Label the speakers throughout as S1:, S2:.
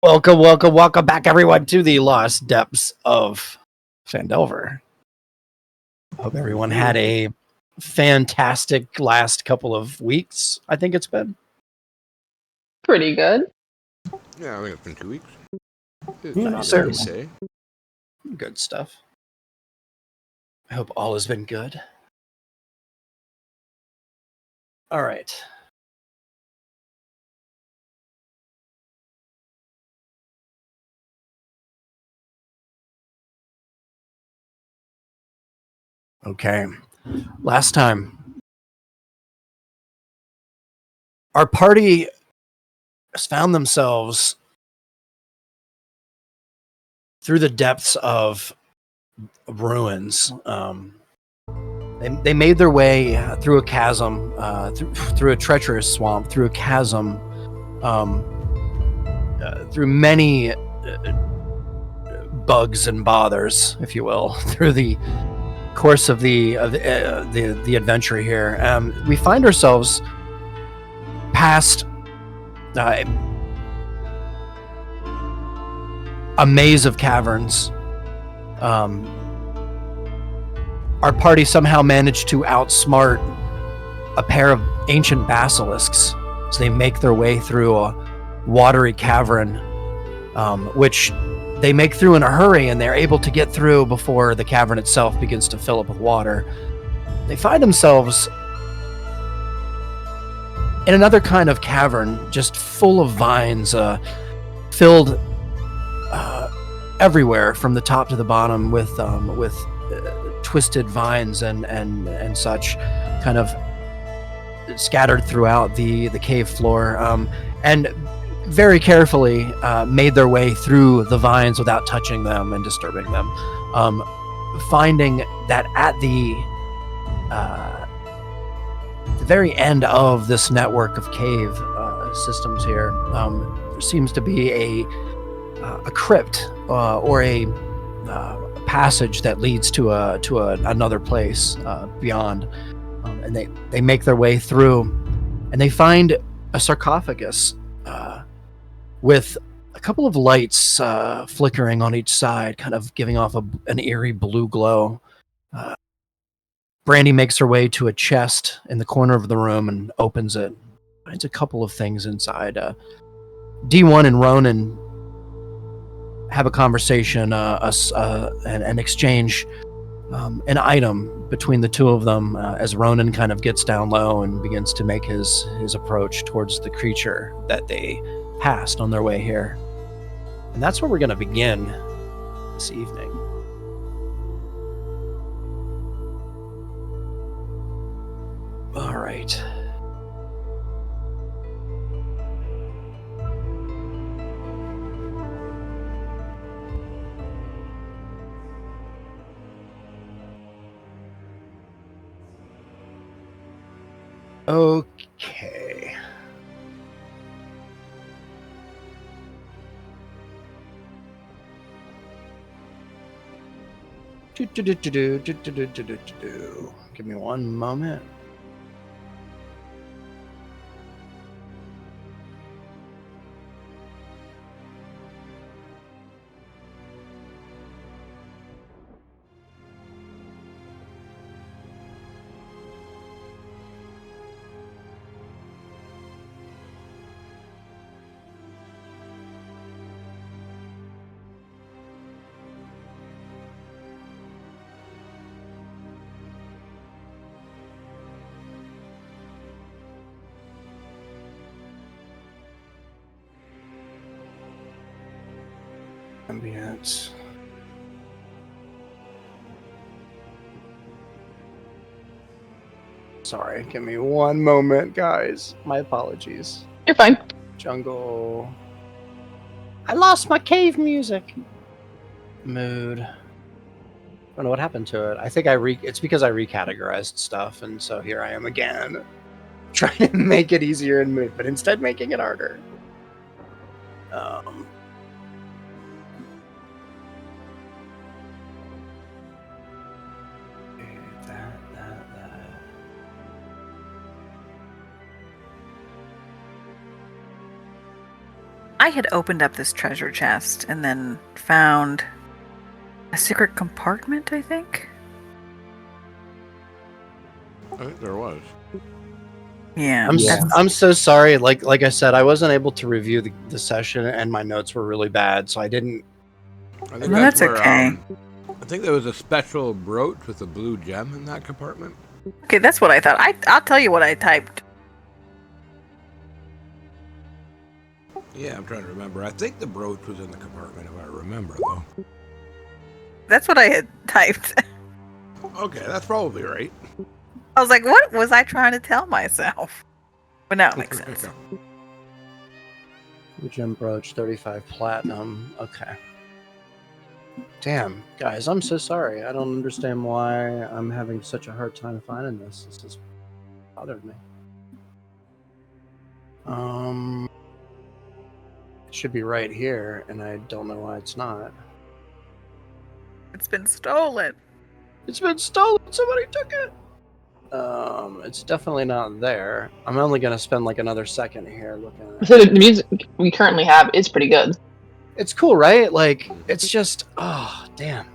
S1: Welcome back, everyone, to the Lost Depths of Phandelver. Hope everyone had a fantastic last couple of weeks. I think it's been
S2: pretty good.
S3: Yeah, I think it's been 2 weeks.
S1: Nice.
S3: Fair to say.
S1: Good stuff. I hope all has been good. All right. Okay. Last time, our party has found themselves through the depths of ruins. They made their way through a chasm, through a treacherous swamp, through a chasm, through many bugs and bothers, if you will, through the course of the adventure here. We find ourselves past a maze of caverns. Our party somehow managed to outsmart a pair of ancient basilisks as they make their way through a watery cavern, which they make through in a hurry, and they're able to get through before the cavern itself begins to fill up with water. They find themselves in another kind of cavern, just full of vines, filled everywhere from the top to the bottom with twisted vines and such, kind of scattered throughout the cave floor, and very carefully made their way through the vines without touching them and disturbing them, finding that at the very end of this network of cave systems here, there seems to be a crypt or a passage that leads to another place beyond, and they make their way through, and they find a sarcophagus with a couple of lights flickering on each side, kind of giving off an eerie blue glow. Brandy makes her way to a chest in the corner of the room and opens it. Finds a couple of things inside. D1 and Ronan have a conversation, and exchange an item between the two of them as Ronan kind of gets down low and begins to make his approach towards the creature that they passed on their way here. And that's where we're going to begin this evening. All right. Okay. Give me one moment. Ambience. Sorry, give me one moment, guys. My apologies.
S2: You're fine.
S1: Jungle. I lost my cave music. Mood. I don't know what happened to it. I think it's because I recategorized stuff, and so here I am again, trying to make it easier in mood, but instead making it harder.
S4: I had opened up this treasure chest and then found a secret compartment, I think.
S3: I think there was.
S4: Yeah.
S1: I'm so sorry. Like I said, I wasn't able to review the session, and my notes were really bad, so I didn't.
S3: I think
S4: that's okay.
S3: I think there was a special brooch with a blue gem in that compartment.
S4: Okay, that's what I thought. I'll tell you what I typed.
S3: Yeah, I'm trying to remember. I think the brooch was in the compartment, if I remember, though.
S4: That's what I had typed.
S3: Okay, that's probably right.
S4: I was like, what was I trying to tell myself? But now it makes sense.
S1: Gem brooch, 35 platinum. Okay. Damn, guys, I'm so sorry. I don't understand why I'm having such a hard time finding this. This has bothered me. It should be right here, and I don't know why it's not.
S4: It's been stolen.
S1: It's been stolen. Somebody took it. It's definitely not there. I'm only gonna spend like another second here looking at it.
S2: So the music we currently have is pretty good.
S1: It's cool, right? Like, it's just, oh, damn.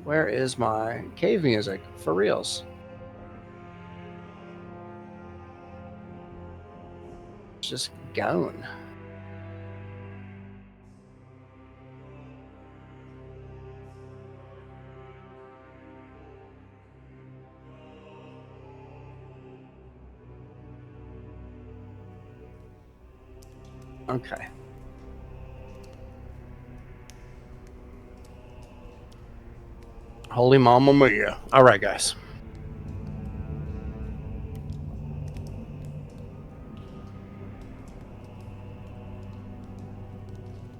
S1: Where is my cave music? For reals. It's just gone. Okay. Holy Mama Mia. All right, guys.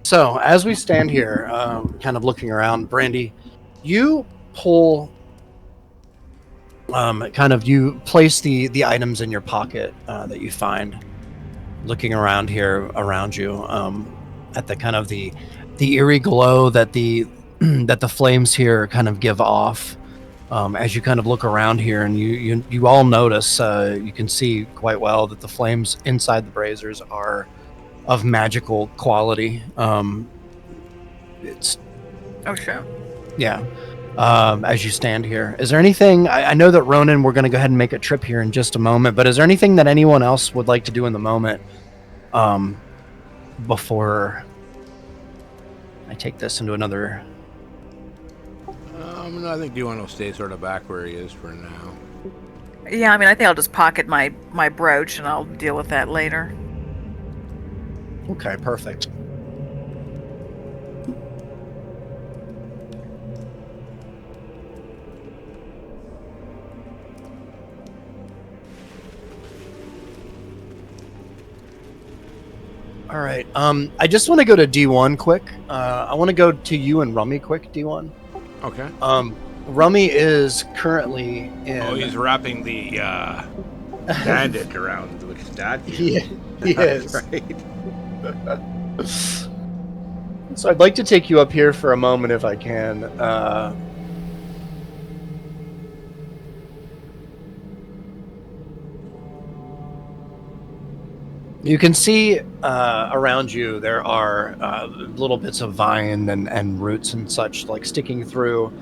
S1: So, as we stand here, kind of looking around, Brandy, you pull, you place the items in your pocket that you find, looking around here around you, at the kind of the eerie glow that the that the flames here kind of give off. As you kind of look around here, and you all notice, you can see quite well that the flames inside the braziers are of magical quality. It's
S4: sure.
S1: Yeah. As you stand here, is there anything? I know that Ronan, we're going to go ahead and make a trip here in just a moment, but is there anything that anyone else would like to do in the moment, before I take this into another?
S3: No, I think Duan will stay sort of back where he is for now.
S4: Yeah, I mean, I think I'll just pocket my brooch and I'll deal with that later.
S1: Okay, perfect. All right. I just want to go to D1 quick. I want to go to you and Rummy quick, D1.
S3: Okay.
S1: Rummy is currently in...
S3: Oh, he's wrapping the bandage around the statue.
S1: Yeah, he is.
S3: Right.
S1: So I'd like to take you up here for a moment if I can. You can see around you there are little bits of vine and roots and such, like sticking through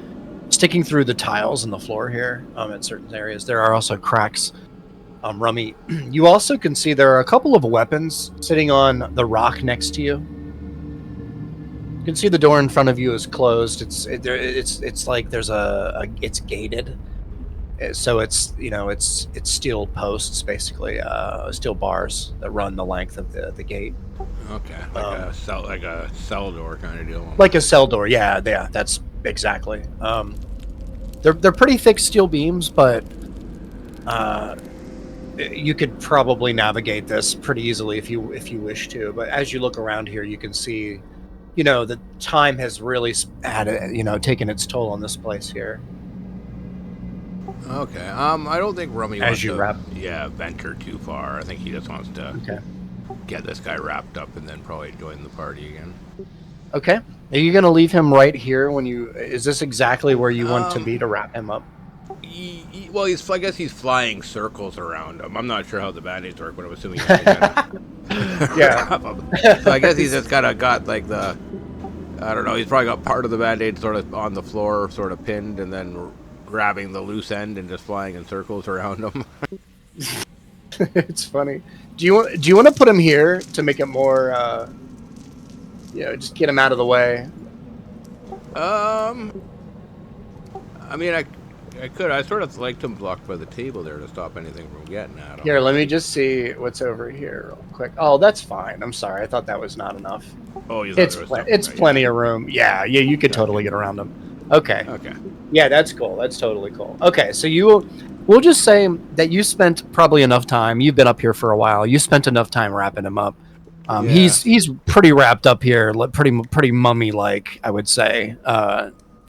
S1: the tiles in the floor here at certain areas. There are also cracks. Rummy, you also can see there are a couple of weapons sitting on the rock next to you. You can see the door in front of you is closed. It's like there's it's gated. So it's steel posts, basically, steel bars that run the length of the gate.
S3: Okay, like a cell door kind of deal.
S1: Like a cell door, yeah, that's exactly. They're pretty thick steel beams, but you could probably navigate this pretty easily if you wish to. But as you look around here, you can see, the time has really taken its toll on this place here.
S3: Okay. I don't think Rummy wants
S1: to
S3: venture too far. I think he just wants to get this guy wrapped up and then probably join the party again.
S1: Okay. Are you going to leave him right here is this exactly where you want to be to wrap him up?
S3: I guess he's flying circles around him. I'm not sure how the band-aids work, but I'm assuming he's gonna
S5: Yeah.
S3: So I guess he's just kind of got like the, I don't know, he's probably got part of the band-aid sort of on the floor, sort of pinned, and then grabbing the loose end and just flying in circles around him.
S5: It's funny. Do you want to put him here to make it more, just get him out of the way?
S3: I mean, I could. I sort of liked him blocked by the table there to stop anything from getting at him.
S5: Here, let me just see what's over here real quick. Oh, that's fine. I'm sorry. I thought that was not enough.
S3: Oh, you
S5: It's plenty of room. Yeah, you could totally get around him. Okay.
S3: Okay.
S5: Yeah, that's cool. That's totally cool. Okay, so we'll just say that you spent probably enough time. You've been up here for a while. You spent enough time wrapping him up.
S3: Yeah.
S5: He's pretty wrapped up here, pretty mummy-like, I would say,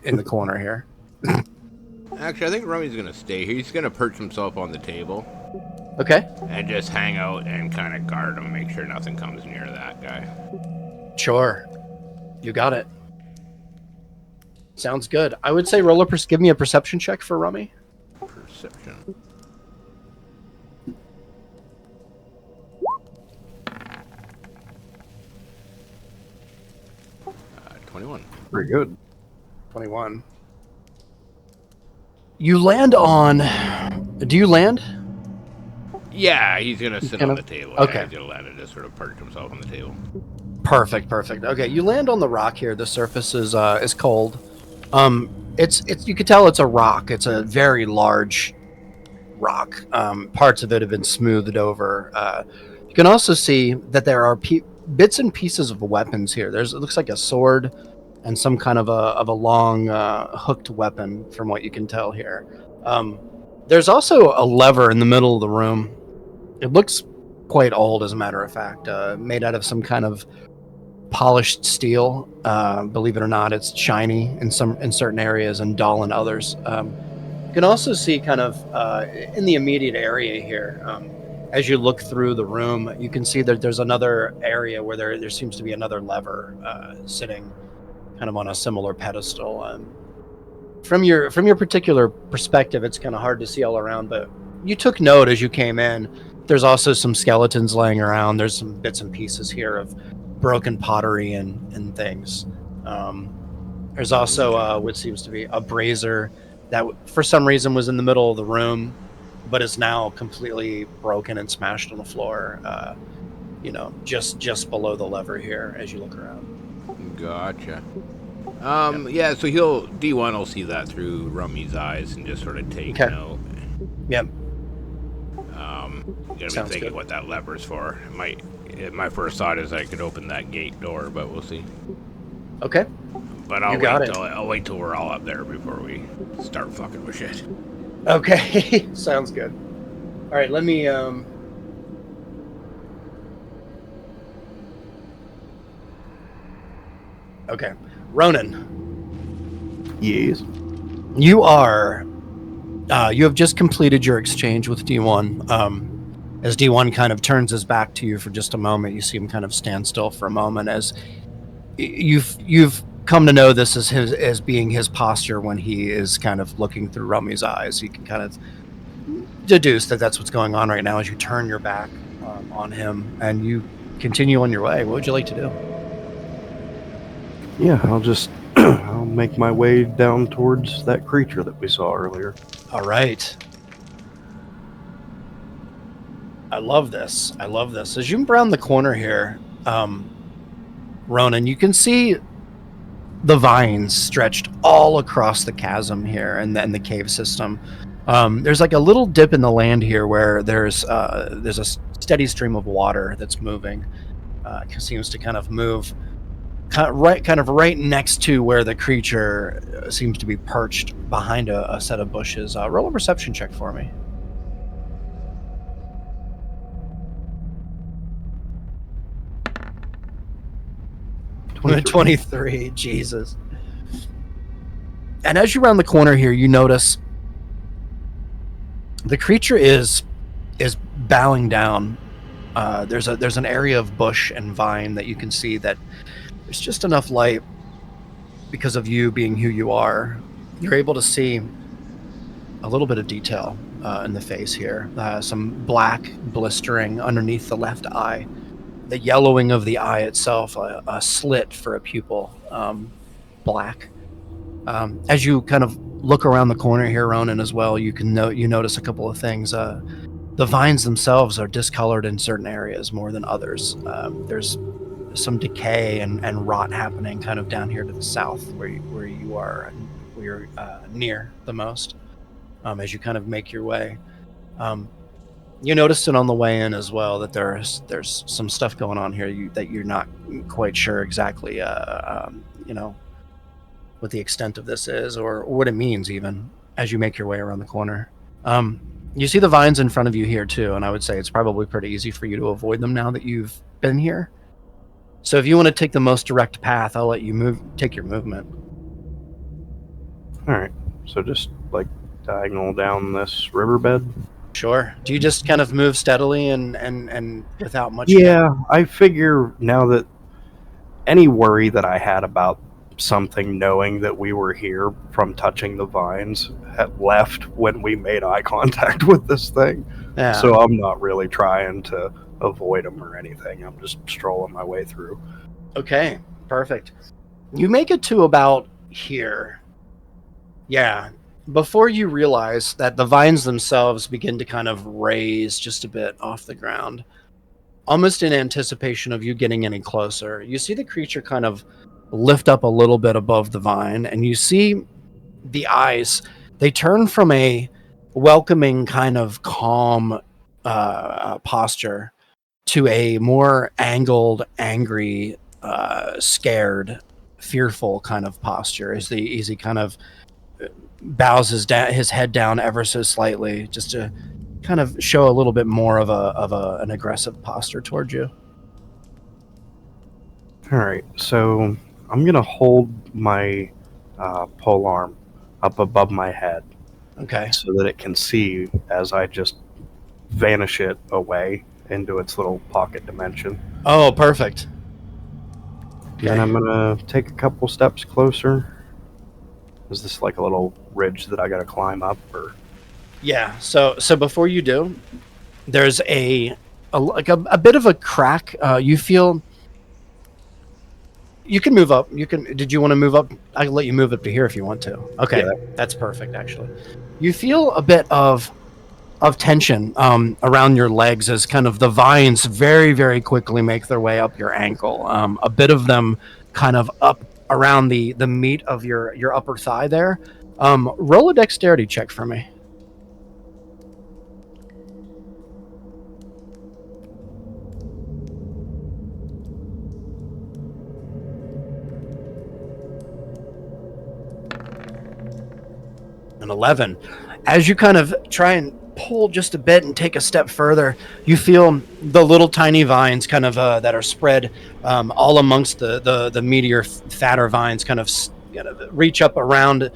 S5: in the corner here.
S3: Actually, I think Rummy's gonna stay here. He's gonna perch himself on the table.
S5: Okay.
S3: And just hang out and kind of guard him, make sure nothing comes near that guy.
S5: Sure. You got it. Sounds good. I would say give me a perception check for Rummy.
S3: Perception. 21.
S6: Pretty good.
S5: 21. You land on... Do you land?
S3: Yeah, he's gonna sit on the table.
S5: Okay.
S3: Yeah, he's gonna land and just sort of perch himself on the table.
S5: Perfect. Okay, you land on the rock here. The surface is cold. It's you could tell it's a rock. It's a very large rock. Parts of it have been smoothed over. You can also see that there are bits and pieces of weapons here. It looks like a sword and some kind of a long hooked weapon, from what you can tell here. There's also a lever in the middle of the room. It looks quite old, as a matter of fact, made out of some kind of polished steel. Believe it or not, it's shiny in certain areas and dull in others. You can also see kind of in the immediate area here, as you look through the room, you can see that there's another area where there seems to be another lever sitting kind of on a similar pedestal. From your particular perspective, it's kind of hard to see all around, but you took note as you came in. There's also some skeletons laying around. There's some bits and pieces here of broken pottery and things. There's also what seems to be a brazier that for some reason was in the middle of the room, but is now completely broken and smashed on the floor. Just below the lever here as you look around.
S3: Gotcha. Yeah, so D1 will see that through Rummy's eyes and just sort of take note.
S5: Yep.
S3: Gonna
S5: Sounds
S3: be thinking
S5: good.
S3: what that lever's for. My first thought is I could open that gate door, but we'll see.
S5: Okay.
S3: But I'll wait till we're all up there before we start fucking with shit.
S5: Okay. Sounds good. All right, let me Okay. Ronan.
S6: Yes.
S5: You have just completed your exchange with D1. As D1 kind of turns his back to you for just a moment, you see him kind of stand still for a moment as you've come to know this as being his posture when he is kind of looking through Rummy's eyes. You can kind of deduce that that's what's going on right now as you turn your back on him and you continue on your way. What would you like to do?
S6: Yeah, I'll make my way down towards that creature that we saw earlier.
S5: All right. I love this. As you round the corner here, Ronan, you can see the vines stretched all across the chasm here and the cave system. There's like a little dip in the land here where there's a steady stream of water that's moving. It seems to kind of move right next to where the creature seems to be perched behind a set of bushes. Roll a perception check for me. 23. Jesus. And as you round the corner here, you notice the creature is bowing down. There's an area of bush and vine that you can see that there's just enough light because of you being who you are. You're able to see a little bit of detail in the face here. Some black blistering underneath the left eye. the yellowing of the eye itself, a slit for a pupil, black. As you kind of look around the corner here, Ronan, as well, you notice a couple of things. The vines themselves are discolored in certain areas more than others. There's some decay and rot happening kind of down here to the south where you are and where you're near the most as you kind of make your way. You noticed it on the way in as well that there's some stuff going on here that you're not quite sure exactly what the extent of this is or what it means even as you make your way around the corner. You see the vines in front of you here too, and I would say it's probably pretty easy for you to avoid them now that you've been here. So if you want to take the most direct path, I'll let you take your movement.
S6: All right. So just like diagonal down this riverbed.
S5: Sure. Do you just kind of move steadily and without much?
S6: Yeah, I figure now that any worry that I had about something knowing that we were here from touching the vines had left when we made eye contact with this thing.
S5: Yeah.
S6: So I'm not really trying to avoid them or anything. I'm just strolling my way through.
S5: Okay, perfect. You make it to about here. Yeah. Before you realize that the vines themselves begin to kind of raise just a bit off the ground, almost in anticipation of you getting any closer, you see the creature kind of lift up a little bit above the vine, and you see the eyes. They turn from a welcoming kind of calm posture to a more angled, angry, scared, fearful kind of posture as he kind of bows his head down ever so slightly, just to kind of show a little bit more of an aggressive posture towards you.
S6: All right, so I'm gonna hold my pole arm up above my head,
S5: Okay.
S6: so that it can see as I just vanish it away into its little pocket dimension.
S5: Oh, perfect. Okay.
S6: Then I'm gonna take a couple steps closer. Is this like a little ridge that I gotta climb up, or?
S5: Yeah. So before you do, there's a bit of a crack. You feel. You can move up. Did you want to move up? I can let you move up to here if you want to. Okay,
S6: Yeah.
S5: that's perfect. Actually, you feel a bit of tension around your legs as kind of the vines very, very quickly make their way up your ankle. A bit of them kind of up around the meat of your upper thigh there. Roll a dexterity check for me. An 11. As you kind of try and pull just a bit and take a step further, you feel the little tiny vines kind of that are spread all amongst the meatier, fatter vines kind of reach up around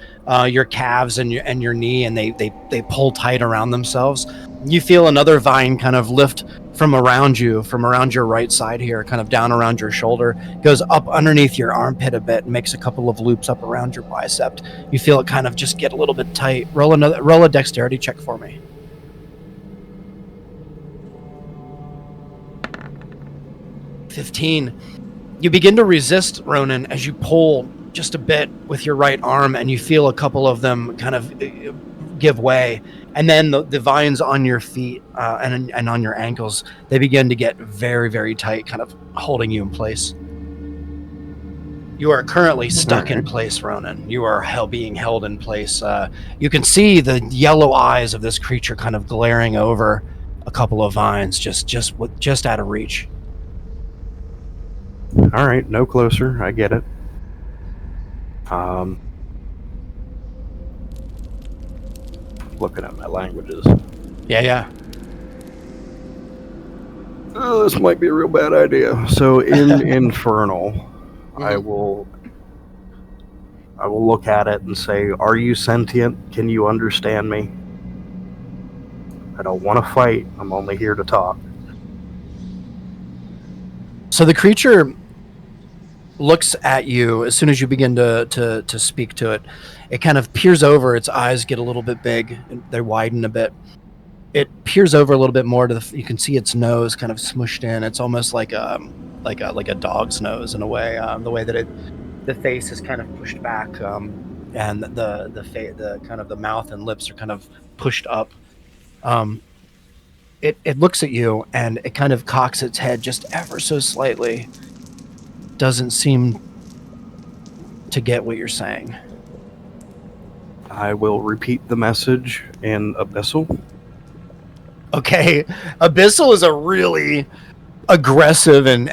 S5: your calves and your knee, and they pull tight around themselves. You feel another vine kind of lift from around your right side here, kind of down around your shoulder, goes up underneath your armpit a bit, and makes a couple of loops up around your bicep. You feel it kind of just get a little bit tight. Roll a dexterity check for me. 15. You begin to resist, Ronan, as you pull just a bit with your right arm, and you feel a couple of them kind of give way, and then the vines on your feet and on your ankles, they begin to get very, very tight, kind of holding you in place. You are currently stuck in place, Ronan. You are being held in place. You can see the yellow eyes of this creature kind of glaring over a couple of vines, just out of reach.
S6: All right, no closer. I get it. Looking at my languages.
S5: Yeah.
S6: Oh, this might be a real bad idea. So in Infernal, I will look at it and say, "Are you sentient? Can you understand me? I don't want to fight. I'm only here to talk."
S5: So the creature looks at you as soon as you begin to speak to it. It kind of peers over. Its eyes get a little bit big. They widen a bit. it peers over a little bit more to you can see its nose kind of smushed in. It's almost like a dog's nose in a way. The way that the face is kind of pushed back, and the kind of the mouth and lips are kind of pushed up. It looks at you and it kind of cocks its head just ever so slightly. Doesn't seem to get what you're saying.
S6: I will repeat the message in Abyssal.
S5: Okay, Abyssal is a really aggressive and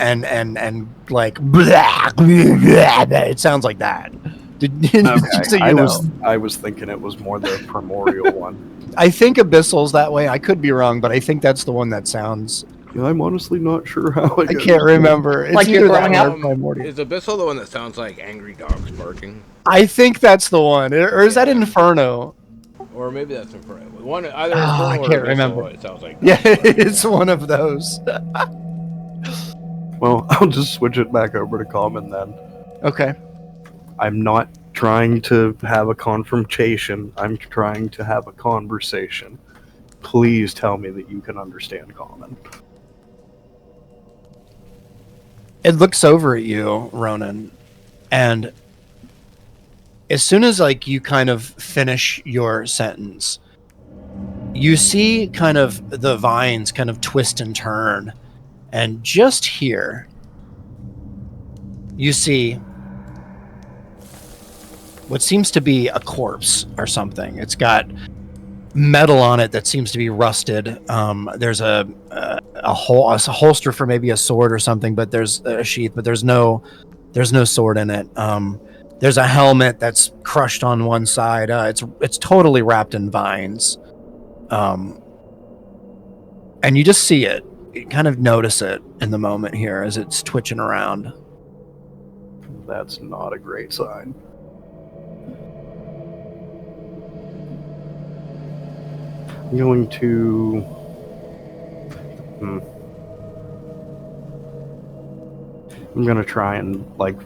S5: like blah, blah, blah, blah. It sounds like that.
S6: Okay,
S5: So
S6: I was thinking it was more the primordial one.
S5: I think Abyssal's that way. I could be wrong, but I think that's the one that sounds.
S6: Yeah, I'm honestly not sure how.
S5: I can't remember. It's
S2: Like you're
S5: either that
S2: throwing
S5: one
S2: up?
S5: or Primordial.
S3: Is Abyssal the one that sounds like angry dogs barking?
S5: I think that's the one, or is that Inferno?
S3: Or maybe that's Inferno. One, either
S5: I
S3: Inferno or
S5: can't
S3: Abyssal,
S5: remember.
S3: It sounds like
S5: Yeah,
S3: dogs barking.
S5: it's one of those.
S6: Well, I'll just switch it back over to common then.
S5: Okay.
S6: I'm not trying to have a confrontation. I'm trying to have a conversation. Please tell me that you can understand common.
S5: It looks over at you, Ronan, and as soon as like you kind of finish your sentence, you see kind of the vines kind of twist and turn, and just here you see what seems to be a corpse or something. It's got metal on it that seems to be rusted. There's a holster for maybe a sword or something, but there's a sheath, but there's no sword in it. There's a helmet that's crushed on one side. It's totally wrapped in vines. And you just see it. You kind of notice it in the moment here as it's twitching around.
S6: That's not a great sign. I'm going to... I'm going to try and, like,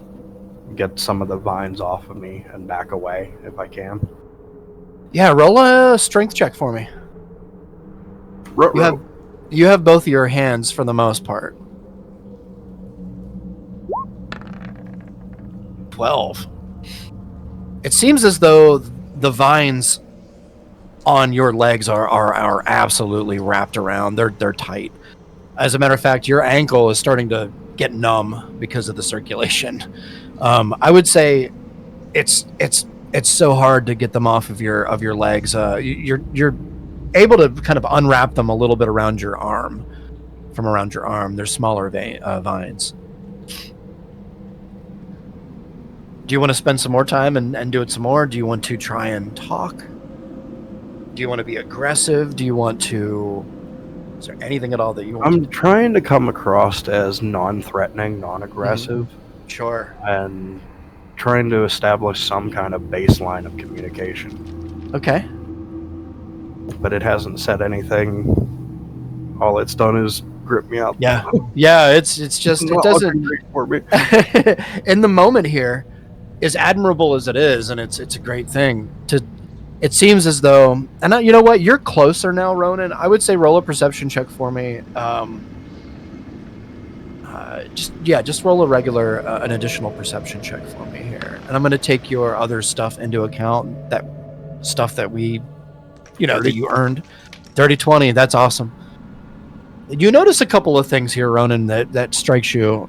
S6: get some of the vines off of me and back away if I can.
S5: Yeah, roll a strength check for me. You have both of your hands for the most part. 12. It seems as though the vines on your legs are absolutely wrapped around. They're tight. As a matter of fact, your ankle is starting to get numb because of the circulation. I would say it's so hard to get them off of your legs. You're able to kind of unwrap them a little bit around your arm. From around your arm, they're smaller vines. Do you want to spend some more time and do it some more? Do you want to try and talk? Do you want to be aggressive? Do you want to... Is there anything at all that you want
S6: I'm
S5: to do?
S6: trying to come across as non-threatening, non-aggressive,
S5: Sure.
S6: and trying to establish some kind of baseline of communication.
S5: Okay.
S6: But it hasn't said anything. All it's done is grip me up.
S5: Yeah. Yeah, it's just... It
S6: Not
S5: doesn't...
S6: looking great for me.
S5: In the moment here, as admirable as it is, and it's a great thing, it seems as though... And you know what? You're closer now, Ronan. I would say roll a perception check for me. Just roll a regular, an additional perception check for me here. And I'm going to take your other stuff into account, that stuff that we, that you earned. 30-20, that's awesome. You notice a couple of things here, Ronan, that strikes you.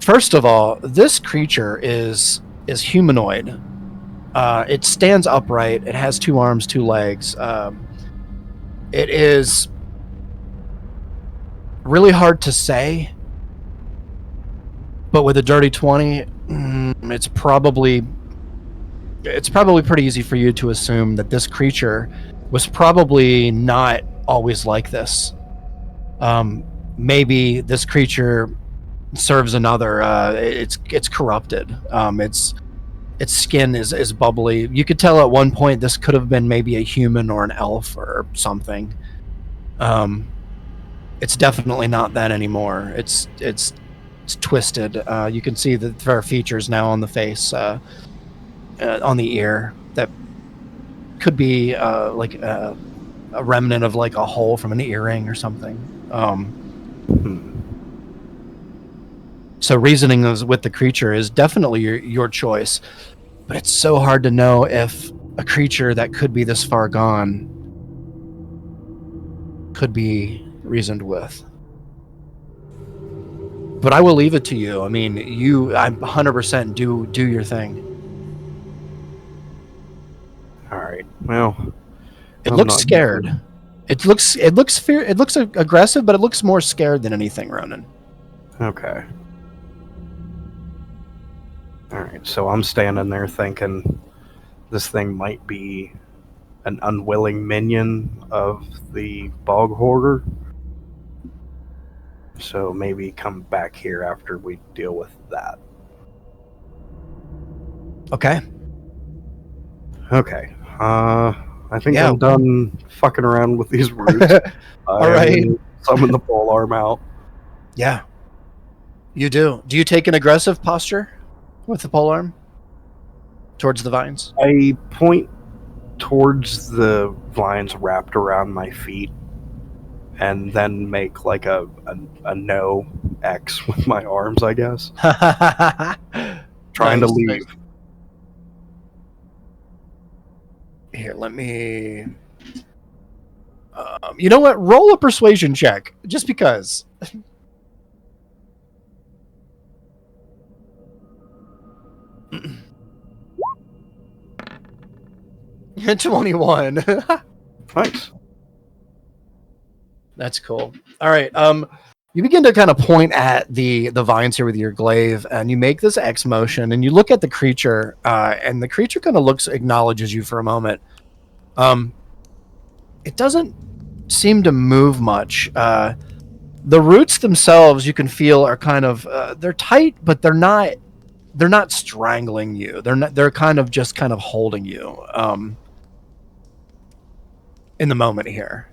S5: First of all, this creature is humanoid. It stands upright. It has 2 arms, 2 legs. It is really hard to say, but with a dirty 20, it's probably pretty easy for you to assume that this creature was probably not always like this. Maybe this creature serves another. It's corrupted. Its skin is bubbly. You could tell at one point this could have been maybe a human or an elf or something. It's definitely not that anymore. It's twisted. You can see that there are features now on the face, on the ear that could be like a remnant of like a hole from an earring or something. So reasoning with the creature is definitely your choice, but it's so hard to know if a creature that could be this far gone could be reasoned with. But I will leave it to you. I mean, I'm 100% do your thing.
S6: All right. Well,
S5: It
S6: I'm
S5: looks
S6: not
S5: scared.
S6: sure.
S5: It looks aggressive, but it looks more scared than anything, Ronan.
S6: Okay. All right. So I'm standing there thinking this thing might be an unwilling minion of the bog hoarder. So maybe come back here after we deal with that.
S5: Okay.
S6: Okay. I think
S5: Yeah.
S6: I'm done fucking around with these roots.
S5: All right.
S6: Summon the pole arm out.
S5: Yeah. You do. Do you take an aggressive posture with the polearm towards the vines?
S6: I point towards the vines wrapped around my feet and then make like a no X with my arms, I guess. Trying to
S5: Nice,
S6: leave.
S5: nice. Here, let me... you know what? Roll a persuasion check, just because. 21.
S6: Nice.
S5: That's cool. All right. You begin to kind of point at the vines here with your glaive, and you make this X motion, and you look at the creature, and the creature kind of acknowledges you for a moment. It doesn't seem to move much. The roots themselves, you can feel, are kind of they're tight, but they're not strangling you. They're kind of holding you in the moment here.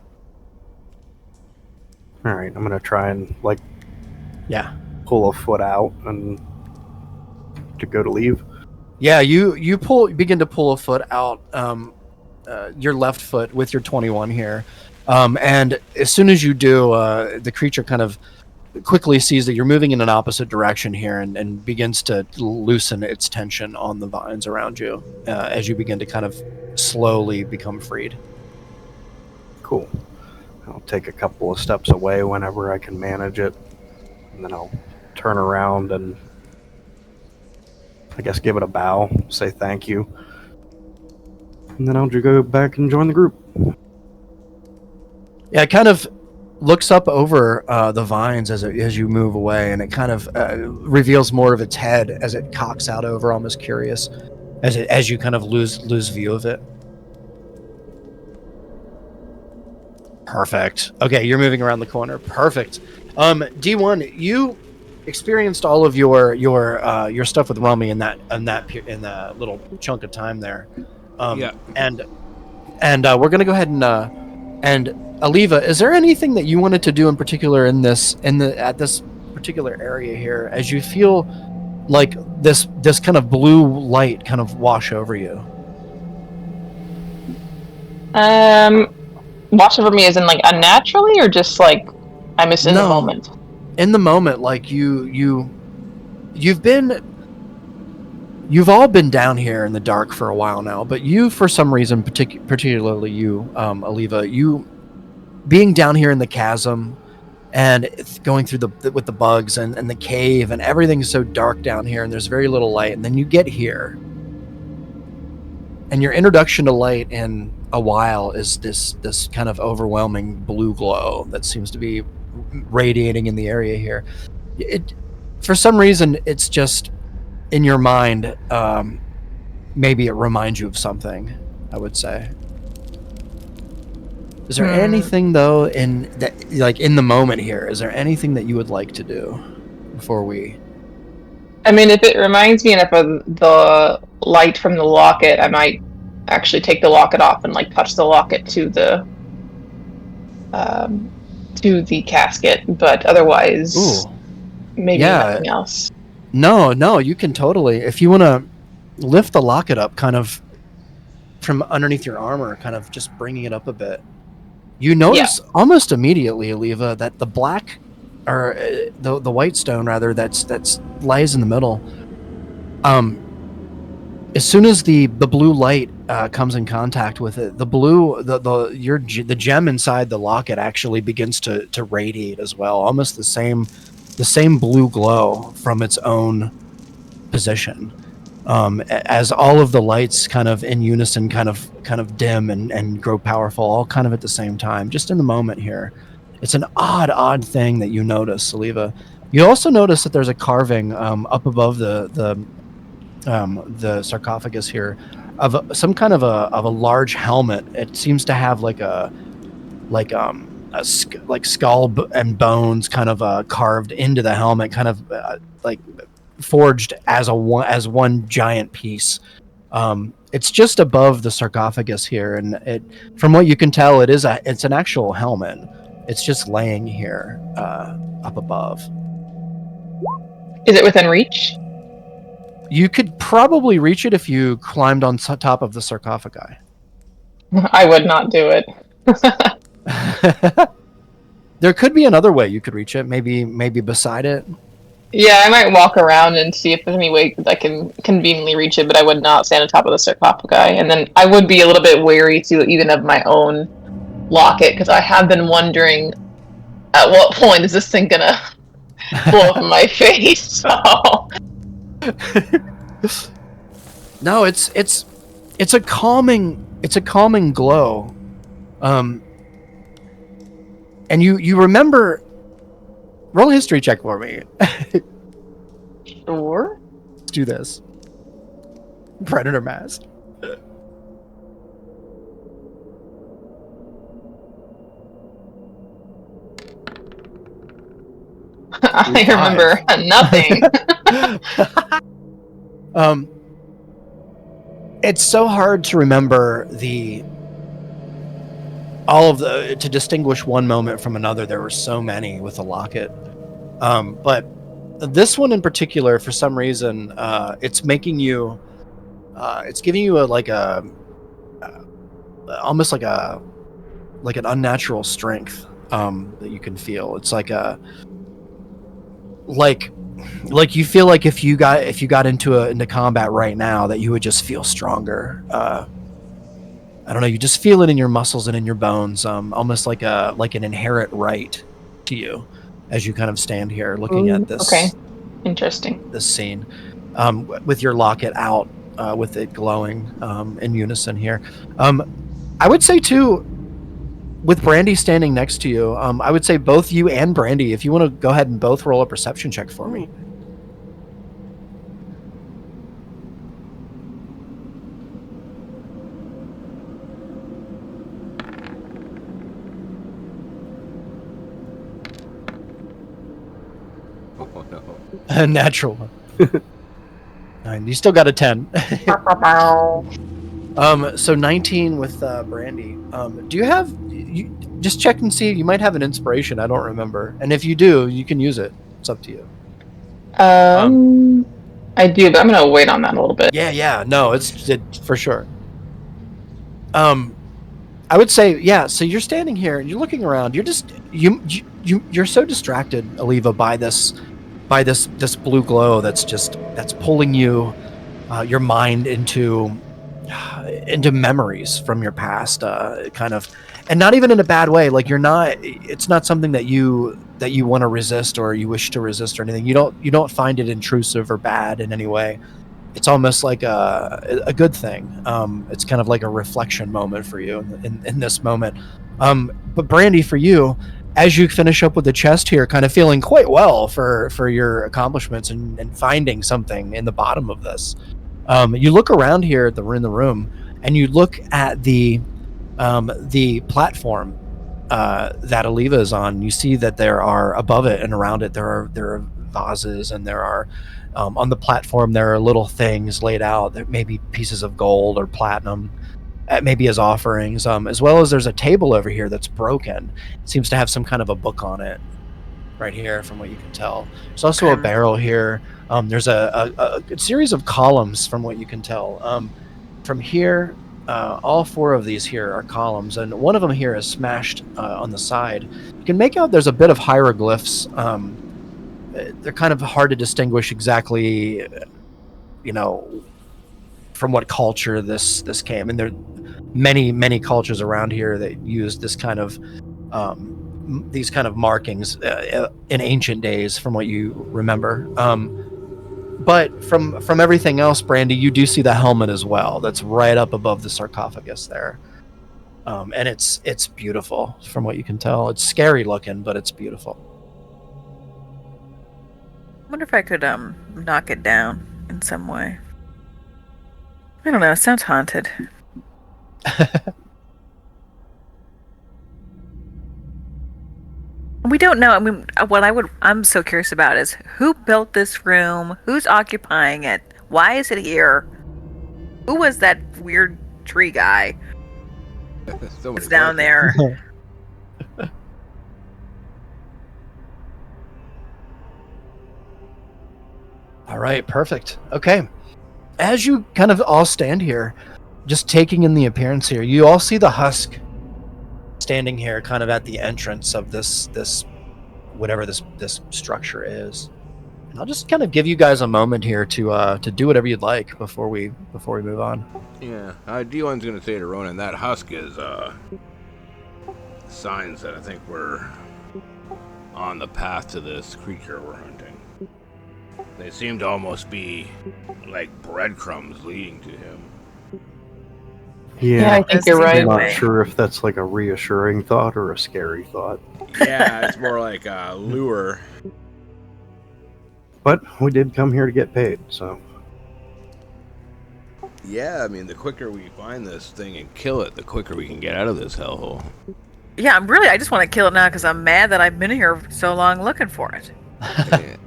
S6: All right, I'm gonna try and pull a foot out and to go to leave.
S5: Yeah, you begin to pull a foot out, your left foot with your 21 here, and as soon as you do, the creature kind of quickly sees that you're moving in an opposite direction here, and begins to loosen its tension on the vines around you as you begin to kind of slowly become freed.
S6: Cool. I'll take a couple of steps away whenever I can manage it, and then I'll turn around and I guess give it a bow, say thank you, and then I'll just go back and join the group.
S5: Yeah, it kind of looks up over the vines as you move away, and it kind of reveals more of its head as it cocks out over, almost curious, as you kind of lose view of it. Perfect. Okay, you're moving around the corner. Perfect. D1, you experienced all of your stuff with Rummy in that little chunk of time there.
S3: Yeah.
S5: And we're gonna go ahead and Aliva, is there anything that you wanted to do in particular at this particular area here, as you feel like this kind of blue light kind of wash over you?
S2: Wash over me as in like unnaturally, or just like I'm just in the moment?
S5: In the moment, like you've all been down here in the dark for a while now, but you, for some reason, particularly you, Aliva, you being down here in the chasm and going through with the bugs and the cave, and everything's so dark down here, and there's very little light, and then you get here, and your introduction to light in a while is this kind of overwhelming blue glow that seems to be radiating in the area here. It, for some reason, it's just in your mind. Maybe it reminds you of something, I would say. Is there anything though in the moment here? Is there anything that you would like to do before we?
S2: I mean, if it reminds me enough of the light from the locket, I might actually take the locket off and like touch the locket to the casket. But otherwise, maybe nothing else.
S5: No, you can totally, if you want to lift the locket up, kind of from underneath your armor, kind of just bringing it up a bit.
S1: You notice almost immediately, Aliva, that the black, or the white stone rather, that's lies in the middle. As soon as the blue light comes in contact with it, the gem inside the locket actually begins to radiate as well, almost the same blue glow from its own position. As all of the lights kind of in unison kind of dim and grow powerful, all kind of at the same time, just in the moment here. It's an odd thing that you notice, Saliva. You also notice that there's a carving up above the sarcophagus here of some kind of a large helmet. It seems to have like skull and bones kind of carved into the helmet, kind of like forged as one giant piece. It's just above the sarcophagus here, and from what you can tell, it's an actual helmet. It's just laying here up above.
S2: Is it within reach?
S1: You could probably reach it if you climbed on top of the sarcophagi.
S2: I would not do it.
S1: There could be another way you could reach it, maybe beside it.
S2: Yeah, I might walk around and see if there's any way that I can conveniently reach it, but I would not stand on top of the sarcophagi. And then I would be a little bit wary too, even of my own locket, because I have been wondering at what point is this thing gonna blow up in my face. So.
S1: No, it's a calming glow. And you remember. Roll a history check for me.
S2: Sure.
S1: Let's do this. Predator mask.
S2: I remember nothing.
S1: It's so hard to remember to distinguish one moment from another. There were so many with the locket. But this one in particular, for some reason, it's making you, it's giving you almost like an unnatural strength that you can feel. It's like you feel like if you got into combat right now, that you would just feel stronger. I don't know. You just feel it in your muscles and in your bones, almost like an inherent right to you, as you kind of stand here looking at this.
S2: Okay, interesting.
S1: This scene, with your locket out, with it glowing in unison here. I would say too, with Brandy standing next to you, I would say both you and Brandy, if you want to go ahead and both roll a perception check for me.
S3: Oh no.
S1: A natural one. 9. You still got a 10. So 19 with Brandy. Do you have? You just check and see. You might have an inspiration. I don't remember. And if you do, you can use it. It's up to you.
S2: I do, but I'm gonna wait on that a little bit.
S1: Yeah. No, it's for sure. I would say, yeah. So you're standing here and you're looking around. You're just you're so distracted, Aliva, by this blue glow that's pulling you, your mind into memories from your past, kind of, and not even in a bad way. Like it's not something that you want to resist or you wish to resist or anything. You don't find it intrusive or bad in any way. It's almost like a good thing. It's kind of like a reflection moment for you in this moment. But Brandy, for you, as you finish up with the chest here, kind of feeling quite well for your accomplishments and finding something in the bottom of this. You look around here in the room, and you look at the platform that Aliva is on. You see that there are above it and around it there are vases, and there are on the platform there are little things laid out. There may be pieces of gold or platinum, maybe as offerings, as well as there's a table over here that's broken. It seems to have some kind of a book on it right here, from what you can tell. There's also a barrel here. There's a series of columns, from what you can tell. From here
S5: all 4 of these here are columns, and one of them here is smashed on the side. You can make out there's a bit of hieroglyphs. They're kind of hard to distinguish exactly, from what culture this came. And there are many cultures around here that use this kind of these kind of markings in ancient days, from what you remember. But from everything else, Brandy, you do see the helmet as well. That's right up above the sarcophagus there, and it's beautiful from what you can tell. It's scary looking, but it's beautiful.
S4: I wonder if I could knock it down in some way. I don't know. It sounds haunted. We don't know. I mean, I'm so curious about is who built this room? Who's occupying it? Why is it here? Who was that weird tree guy? It's down there.
S5: All right, perfect. Okay. As you kind of all stand here, just taking in the appearance here, you all see the husk standing here kind of at the entrance of this whatever this structure is. And I'll just kind of give you guys a moment here to do whatever you'd like before we move on.
S3: Yeah, D1's gonna say to Ronan that husk is signs that I think we're on the path to this creature we're hunting. They seem to almost be like breadcrumbs leading to him.
S2: Yeah, I think you're right.
S6: I'm not sure if that's like a reassuring thought or a scary thought.
S3: Yeah, it's more like a lure.
S6: But we did come here to get paid, so.
S3: Yeah, I mean, the quicker we find this thing and kill it, the quicker we can get out of this hellhole.
S4: Yeah, I just want to kill it now because I'm mad that I've been here so long looking for it.
S3: Yeah.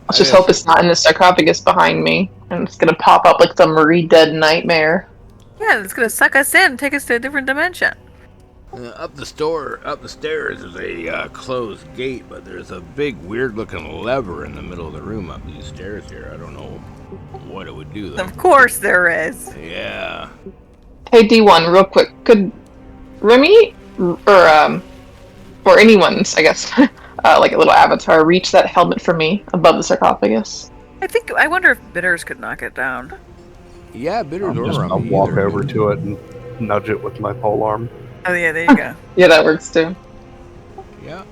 S2: Let's just hope it's not in the sarcophagus behind me, and it's gonna pop up like some re-dead nightmare.
S4: Yeah, it's gonna suck us in, take us to a different dimension.
S3: Up the stairs is a closed gate, but there's a big, weird-looking lever in the middle of the room up these stairs here. I don't know what it would do, though.
S4: Of course there is.
S3: Yeah.
S2: Hey, D1, real quick, could Remy or anyone's, I guess, like a little avatar, reach that helmet for me above the sarcophagus?
S4: I wonder if Bitters could knock it down.
S3: Yeah, Bitters
S6: I'll walk over to it and nudge it with my pole arm.
S4: Oh yeah, there you go.
S2: Yeah, that works too.
S3: Yeah.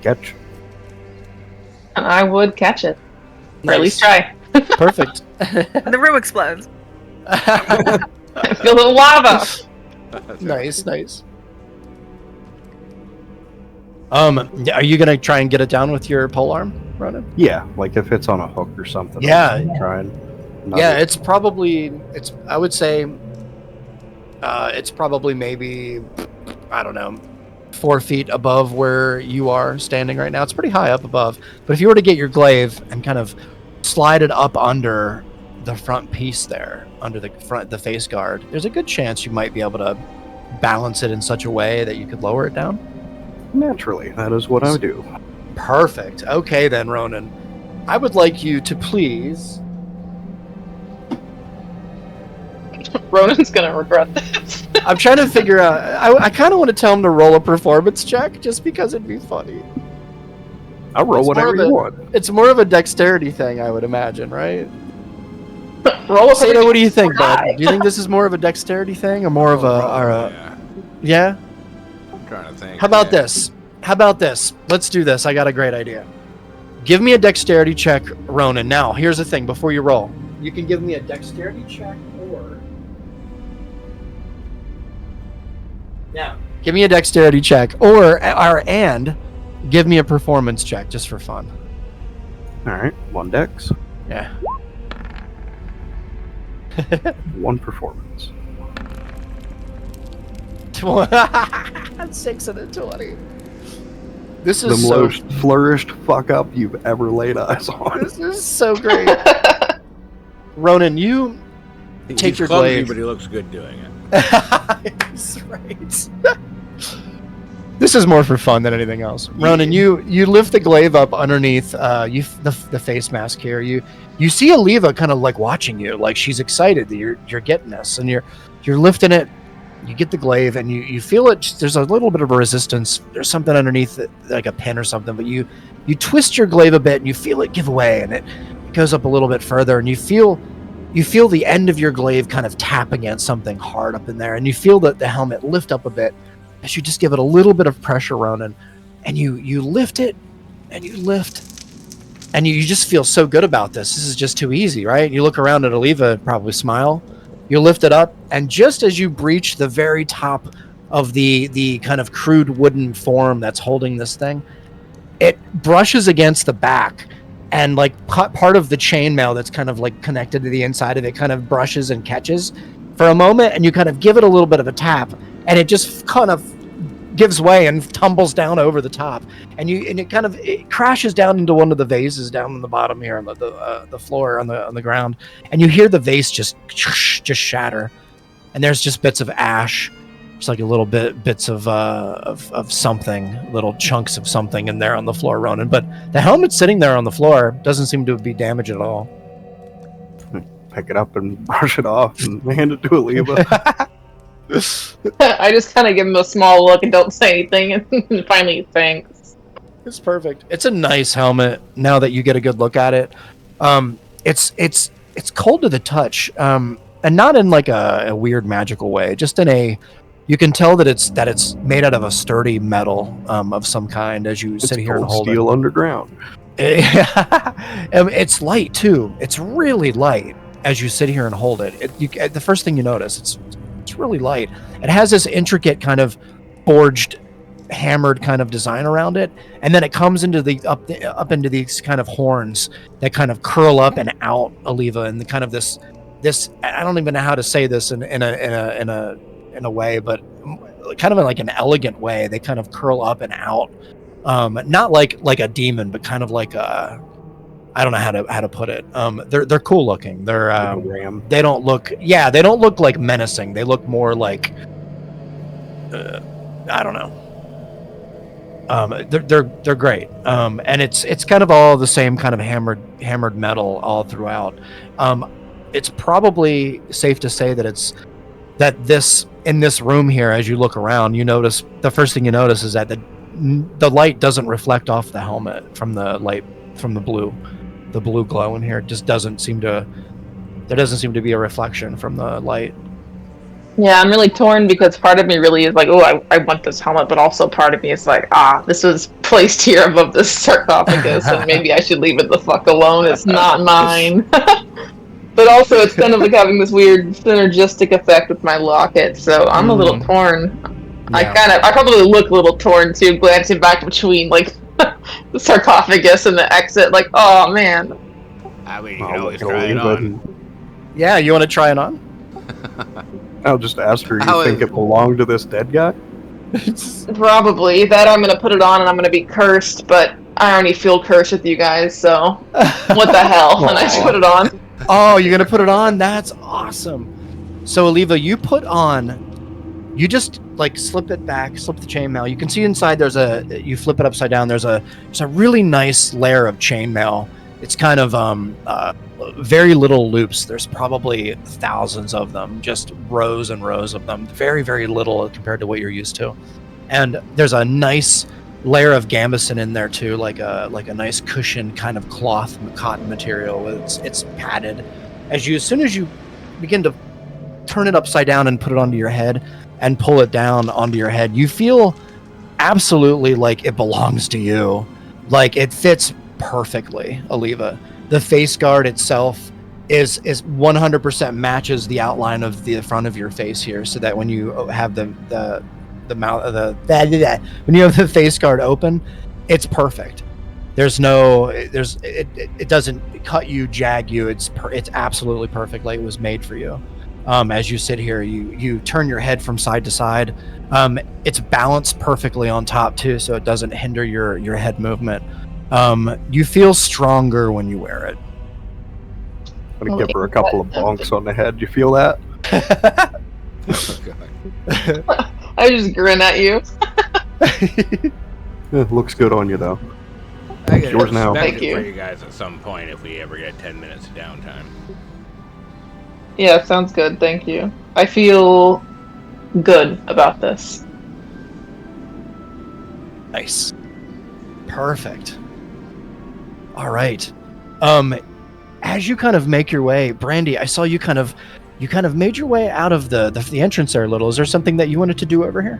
S6: Catch.
S2: And I would catch it. Or at least try.
S5: Perfect.
S4: The room explodes.
S2: I feel the lava.
S5: Nice. Are you gonna try and get it down with your polearm, Ronan?
S6: Yeah, like if it's on a hook or something.
S5: Yeah.
S6: I'll try and nudge
S5: Yeah,
S6: it.
S5: I would say it's probably maybe, I don't know, 4 feet above where you are standing right now. It's pretty high up above. But if you were to get your glaive and kind of slide it up under the front piece there, under the face guard, there's a good chance you might be able to balance it in such a way that you could lower it down.
S6: Naturally, that is what I do.
S5: Perfect. Okay then, Ronan. I would like you to please...
S2: Ronan's gonna regret this.
S5: I'm trying to figure out... I kind of want to tell him to roll a performance check, just because it'd be funny.
S6: I'll roll whatever you want.
S5: It's more of a dexterity thing, I would imagine, right?
S2: Roll up.
S5: Seda, what do you think, bud? Do you think this is more of a dexterity thing, or more of a... Yeah?
S3: I'm trying to think.
S5: How about this? Let's do this. I got a great idea. Give me a dexterity check, Ronan. Now, here's the thing. Before you roll, you can give me a dexterity check, or... Yeah. Give me a dexterity check, and give me a performance check, just for fun.
S6: Alright, 1 dex.
S5: Yeah.
S6: 1 performance.
S5: 6 and a 20. This
S6: The
S5: is
S6: most flourished fuck up you've ever laid eyes on.
S5: This is so great. Ronan, you take your
S3: clumsy,
S5: glaive.
S3: but he looks good doing it.
S5: That's right. This is more for fun than anything else. Ronan, you lift the glaive up underneath the face mask here. You see Aliva kind of like watching you, like she's excited that you're getting this, and you're lifting it. You get the glaive, and you feel it. There's a little bit of a resistance. There's something underneath it, like a pin or something. But you twist your glaive a bit, and you feel it give away, and it goes up a little bit further, and you feel the end of your glaive kind of tap against something hard up in there, and you feel that the helmet lift up a bit as you just give it a little bit of pressure, Ronan, and you lift it, and you lift, and you just feel so good about this. This is just too easy, right? You look around at Aliva, probably smile. You lift it up, and just as you breach the very top of the kind of crude wooden form that's holding this thing, it brushes against the back, and like part of the chainmail that's kind of like connected to the inside of it kind of brushes and catches for a moment, and you kind of give it a little bit of a tap, and it just kind of gives way and tumbles down over the top, and it crashes down into one of the vases down on the bottom here on the floor on the ground, and you hear the vase just shatter, and there's just bits of ash, just like a little bits of something, little chunks of something in there on the floor, Ronan. But the helmet sitting there on the floor doesn't seem to be damaged at all.
S6: Pick it up and brush it off and hand it to Aliva.
S2: I just kind of give him a small look and don't say anything, and finally thanks.
S5: It's perfect. It's a nice helmet. Now that you get a good look at it, it's cold to the touch, and not in like a weird magical way. Just in a, you can tell that it's made out of a sturdy metal of some kind. As you sit here and hold
S6: steel underground.
S5: It's light too. It's really light as you sit here and hold it. The first thing you notice, it's really light. It has this intricate kind of forged, hammered kind of design around it, and then it comes into the up into these kind of horns that kind of curl up and out, Aliva, and the kind of this I don't even know how to say this in a way, but kind of in like an elegant way. They kind of curl up and out, not like a demon, but kind of like a, I don't know how to put it. They're cool looking. They don't look like menacing. They look more like I don't know. They're great. And it's kind of all the same kind of hammered metal all throughout. It's probably safe to say that this in this room here, as you look around, the first thing you notice is that the light doesn't reflect off the helmet from the blue. The blue glow in here just doesn't seem to be a reflection from the light.
S2: Yeah, I'm really torn because part of me really is like, oh, I want this helmet, but also part of me is like, this was placed here above this sarcophagus, and maybe I should leave it the fuck alone. It's not mine. But also, it's kind of like having this weird synergistic effect with my locket, so I'm a little torn. Yeah. I probably look a little torn too, glancing back between like the sarcophagus and the exit, like, oh man.
S3: I mean, you can always try it on.
S5: Yeah, you want to try it on?
S6: I'll just ask her, you think it belonged to this dead guy?
S2: Probably. That I'm going to put it on and I'm going to be cursed, but I already feel cursed with you guys, so what the hell? And I just put it on.
S5: Oh, you're going to put it on? That's awesome. So, Aliva, you just like slip it back, slip the chainmail. You can see inside you flip it upside down, there's a really nice layer of chainmail. It's kind of very little loops. There's probably thousands of them, just rows and rows of them. Very, very little compared to what you're used to. And there's a nice layer of gambeson in there too, like a nice cushion kind of cloth cotton material. It's padded. As soon as you begin to turn it upside down and put it onto your head and pull it down onto your head, you feel absolutely like it belongs to you. Like it fits perfectly, Aliva. The face guard itself is 100% matches the outline of the front of your face here, so that when you have the mouth when you have the face guard open, it's perfect. It doesn't cut you, jag you. It's absolutely perfect, like it was made for you. As you sit here, you turn your head from side to side. It's balanced perfectly on top too, so it doesn't hinder your head movement. You feel stronger when you wear it.
S6: I'm gonna give her a couple of bonks on the head. You feel that?
S2: I just grin at you.
S6: Looks good on you, though.
S3: I get
S6: Yours now.
S2: Thank
S3: for
S2: you.
S3: you guys at some point if we ever get 10 minutes of downtime.
S2: Yeah, sounds good. Thank you. I feel good about this.
S1: Nice. Perfect. All right. As you kind of make your way, Brandy, I saw you kind of made your way out of the entrance there a little. Is there something that you wanted to do over here?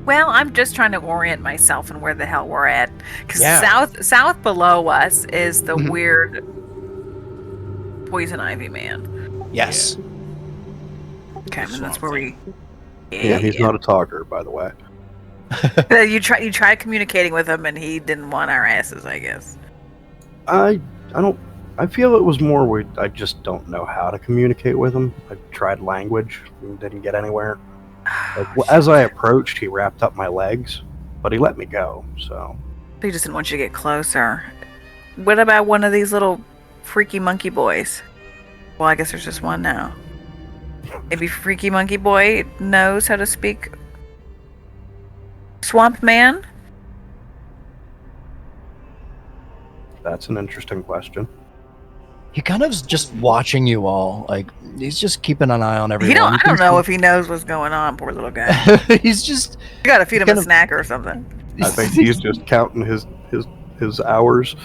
S4: Well, I'm just trying to orient myself and where the hell we're at. Because
S1: Yeah.
S4: south below us is the
S1: Mhm.
S4: weird poison ivy man.
S1: Yes.
S4: Okay, and that's
S3: swamp
S4: where
S3: thing.
S6: Yeah, he's not a talker, by the way.
S4: You tried communicating with him, and he didn't want our asses, I guess.
S6: I feel it was more I just don't know how to communicate with him. I tried language and didn't get anywhere. As I approached, he wrapped up my legs, but he let me go, so...
S4: He just didn't want you to get closer. What about one of these little freaky monkey boys? Well, I guess there's just one now. Maybe Freaky Monkey Boy knows how to speak Swamp Man?
S6: That's an interesting question.
S1: He kind of is just watching you all. Like, he's just keeping an eye on everyone.
S4: I don't know if he knows what's going on, poor little guy.
S1: He's just...
S4: You gotta feed him
S1: kind
S4: a
S1: of-
S4: snack or something.
S6: I think he's just counting his hours.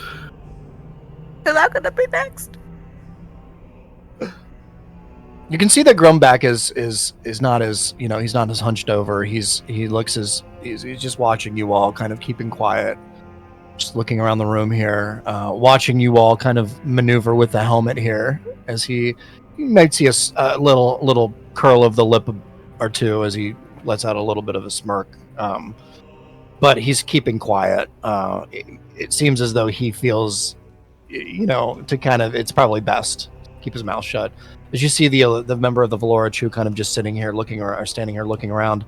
S4: Because I'm gonna be next.
S1: You can see that Grumback is not as, he's not as hunched over. He's just watching you all, kind of keeping quiet, just looking around the room here, watching you all kind of maneuver with the helmet here, as you might see a little curl of the lip or two as he lets out a little bit of a smirk. But he's keeping quiet. It seems as though he feels, to kind of, it's probably best to keep his mouth shut. As you see the member of the Valorich kind of just sitting here looking or standing here looking around,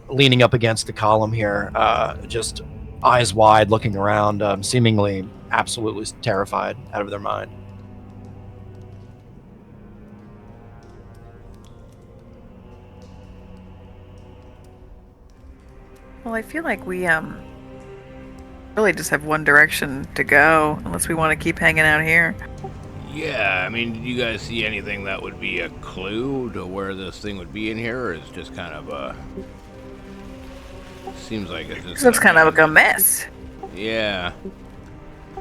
S1: leaning up against the column here, just eyes wide looking around, seemingly absolutely terrified out of their mind.
S4: Well, I feel like we really just have one direction to go, unless we want to keep hanging out here.
S3: Yeah, I mean, did you guys see anything that would be a clue to where this thing would be in here, or is it just kind of seems like it's just...
S4: This looks kind of like a mess.
S3: Yeah.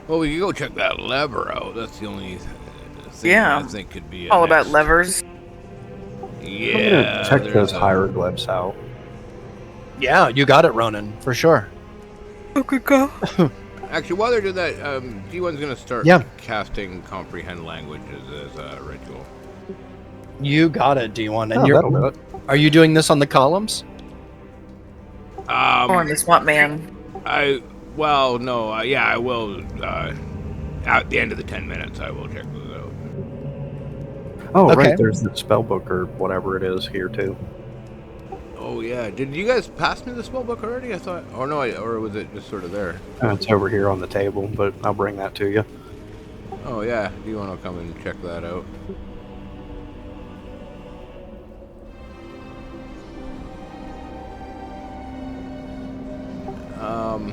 S3: Well, we could go check that lever out. That's the only thing
S4: Yeah.
S3: I think could be
S4: All about levers.
S3: Yeah.
S6: Check
S3: there's
S6: those
S3: a-
S6: hieroglyphs out.
S1: Yeah, you got it, Ronan, for sure.
S4: Okay, go.
S3: Actually, while they're doing that, D1's going to start casting Comprehend Languages as a ritual.
S1: You got it, D1. And
S6: That'll do it.
S1: Are you doing this on the columns?
S4: Or on the Swamp Man.
S3: Well, no, yeah, I will, at the end of the 10 minutes, I will check those out.
S6: Oh,
S1: Okay.
S6: right, there's the spell book or whatever it is here, too.
S3: Oh, yeah, did you guys pass me the spellbook already? I thought, or no, or was it just sort of there?
S6: It's over here on the table, but I'll bring that to you.
S3: Oh, yeah, do you want to come and check that out?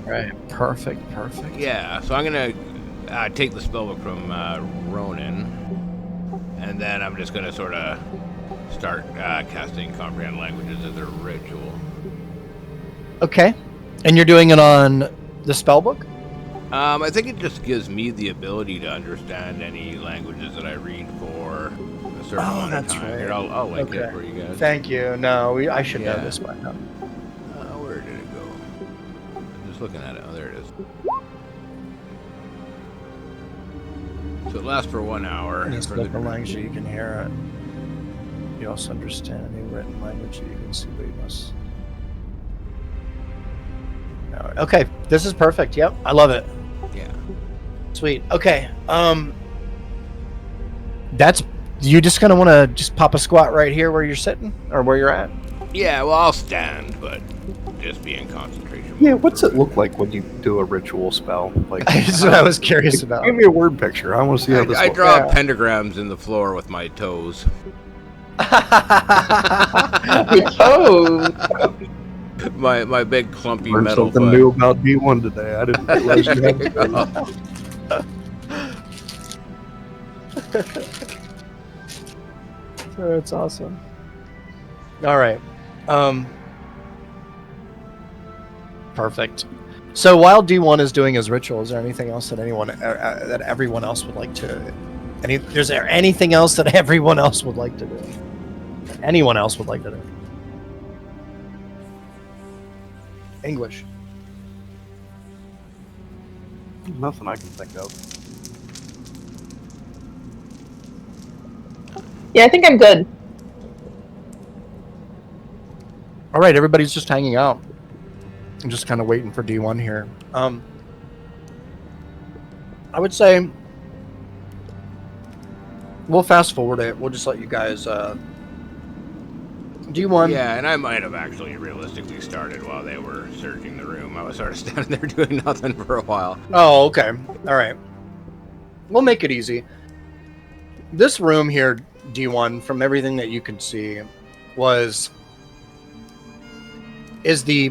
S1: Right. Perfect.
S3: Yeah, so I'm going to take the spellbook from Ronan, and then I'm just going to sort of start casting Comprehend Languages as a ritual.
S1: Okay. And you're doing it on the spellbook?
S3: I think it just gives me the ability to understand any languages that I read for a certain amount of
S1: that's
S3: time.
S1: right.
S3: Here, I'll link
S1: Okay.
S3: it for you guys.
S1: Thank you. No, I should know
S3: Yeah.
S1: this by now.
S3: Where did it go? I'm just looking at it. Oh, there it is. So it lasts for 1 hour.
S1: Any
S3: for the
S1: spoken language, you can hear it. You also understand any written language that you can see, but you must. Okay, this is perfect. Yep, I love it.
S3: Yeah.
S1: Sweet. Okay. That's you just gonna want to just pop a squat right here where you're sitting or where you're at.
S3: Yeah, well, I'll stand, but just be in concentration.
S6: Yeah,
S3: mode
S6: what's
S3: for
S6: it look like when you do a ritual spell? Like,
S1: That's what I was curious about.
S6: give me a word picture. I want to see how this
S3: I
S6: looks.
S3: draw
S1: Yeah.
S3: pentagrams in the floor with my toes.
S2: Your toes.
S3: my big clumpy
S6: Learned
S3: metal
S6: something
S3: foot.
S6: new about D1 today. I didn't realize you had
S5: That's awesome. All right. Perfect. So while D1 is doing his ritual, is there anything else that that everyone else would like to? Is there anything else that everyone else would like to do? Anyone else would like to do? English.
S6: nothing I can think of.
S2: Yeah, I think I'm good.
S5: All right, everybody's just hanging out. I'm just kind of waiting for D1 here. I would say we'll fast forward it. We'll just let you guys D1.
S3: Yeah, and I might have actually realistically started while they were searching the room. I was sort of standing there doing nothing for a while.
S5: Oh, okay. All right. We'll make it easy. This room here, D1, from everything that you can see, is the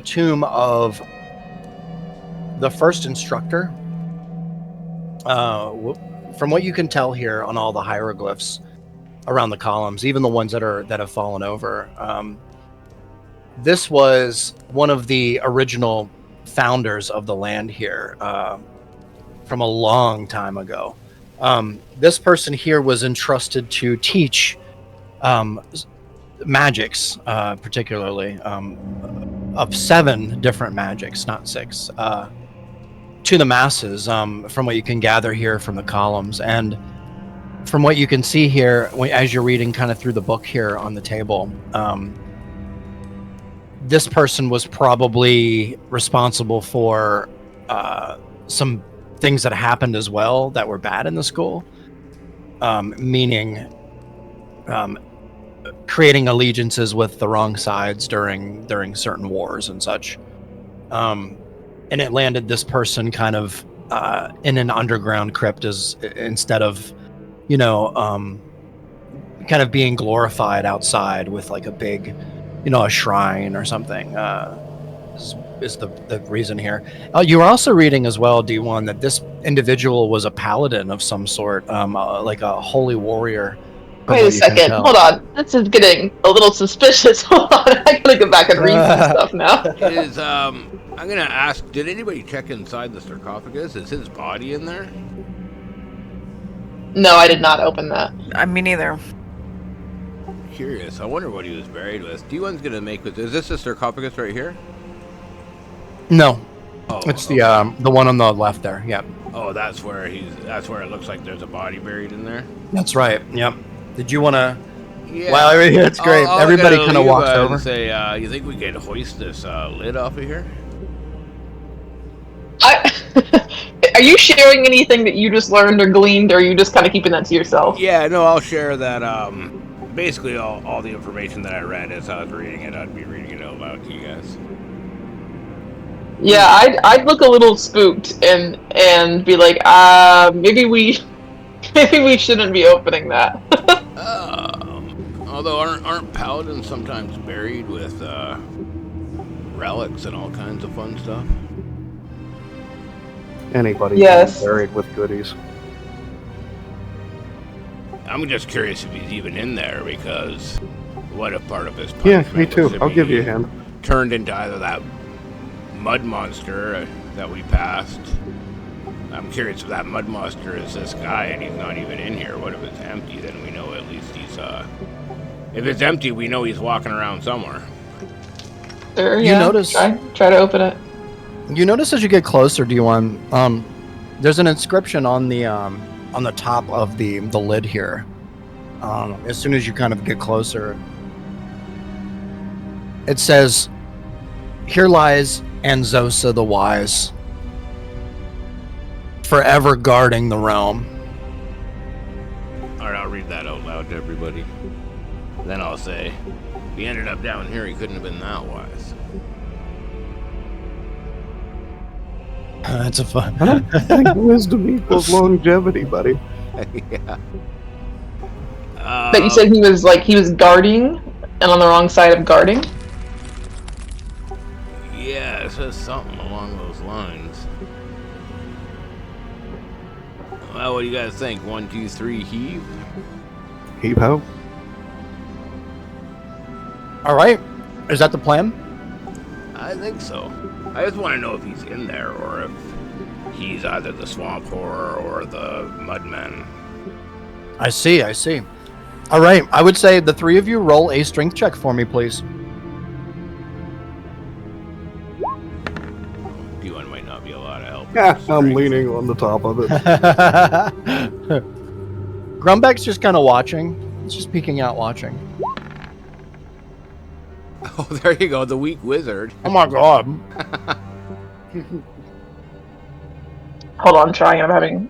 S5: tomb of the first instructor. From what you can tell here on all the hieroglyphs around the columns, even the ones that have fallen over, this was one of the original founders of the land here from a long time ago. This person here was entrusted to teach magics, particularly of 7 different magics, not 6, to the masses, from what you can gather here from the columns. And from what you can see here, as you're reading kind of through the book here on the table, this person was probably responsible for some things that happened as well that were bad in the school, meaning creating allegiances with the wrong sides during certain wars and such. And it landed this person kind of in an underground crypt instead of, kind of being glorified outside with like a big, a shrine or something. Is the reason here. You were also reading as well, D1, that this individual was a paladin of some sort, like a holy warrior.
S2: Wait a second. Hold on. This is getting a little suspicious. Hold on. I gotta go back and read some stuff now.
S3: I'm gonna ask, did anybody check inside the sarcophagus? Is his body in there?
S2: No, I did not open that.
S4: Me neither.
S3: Curious. I wonder what he was buried with. D1's gonna make with. Is this the sarcophagus right here?
S5: No.
S3: Oh,
S5: it's the one on the left there. Yep.
S3: Oh, that's where it looks like there's a body buried in there.
S5: That's right. Yep. Did you want to?
S3: Yeah.
S5: Wow, it's great. Everybody kind of walks over.
S3: And say, you think we could hoist this lid off of here?
S2: Are you sharing anything that you just learned or gleaned, or are you just kind of keeping that to yourself?
S3: Yeah, no, I'll share that. Basically, all the information that I read as I was reading it, I'd be reading it out loud to you guys.
S2: Yeah, I'd look a little spooked and be like, maybe we shouldn't be opening that.
S3: Although aren't paladins sometimes buried with relics and all kinds of fun stuff?
S6: Anybody
S2: Yes.
S6: buried with goodies.
S3: I'm just curious if he's even in there, because what if part of his
S6: Yeah,
S3: punishment
S6: me too.
S3: was to
S6: I'll give
S3: be
S6: you a hand.
S3: turned into either that mud monster that we passed. I'm curious if that mud monster is this guy and he's not even in here. What if it's empty? Then we know at least he's if it's empty, we know he's walking around somewhere.
S2: Sure,
S5: You notice-
S2: try to open it.
S5: You notice as you get closer, D1, there's an inscription on the top of the lid here. As soon as you kind of get closer, it says, "Here lies Anzosa the Wise, forever guarding the realm."
S3: All right, I'll read that out loud to everybody. Then I'll say, if he ended up down here, he couldn't have been that wise.
S5: That's a fun.
S6: I don't think wisdom equals longevity, buddy.
S3: Yeah.
S2: But you said he was guarding, and on the wrong side of guarding?
S3: says something along those lines. Well, what do you guys think? 1, 2, 3, heave?
S6: Heave ho.
S5: All right. Is that the plan?
S3: I think so. I just want to know if he's in there or if he's either the swamp horror or the mudman.
S5: I see. All right. I would say the three of you roll a strength check for me, please.
S3: D1 might not be a lot of help.
S6: Yeah, I'm leaning on the top of it.
S5: Grumback's just kind of watching. He's just peeking out watching.
S3: Oh, there you go, the weak wizard.
S5: Oh my god.
S2: Hold on, trying. I'm having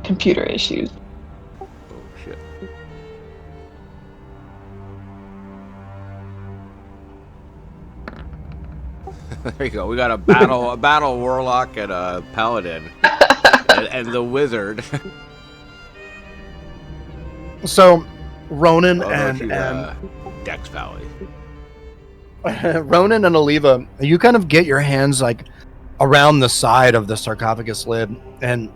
S2: computer issues.
S3: Oh, shit. There you go. We got a battle warlock and a paladin, and the wizard.
S5: So, Ronan
S3: I'll go
S5: and
S3: to, Dex Valley.
S5: Ronan and Oliva, you kind of get your hands like around the side of the sarcophagus lid, and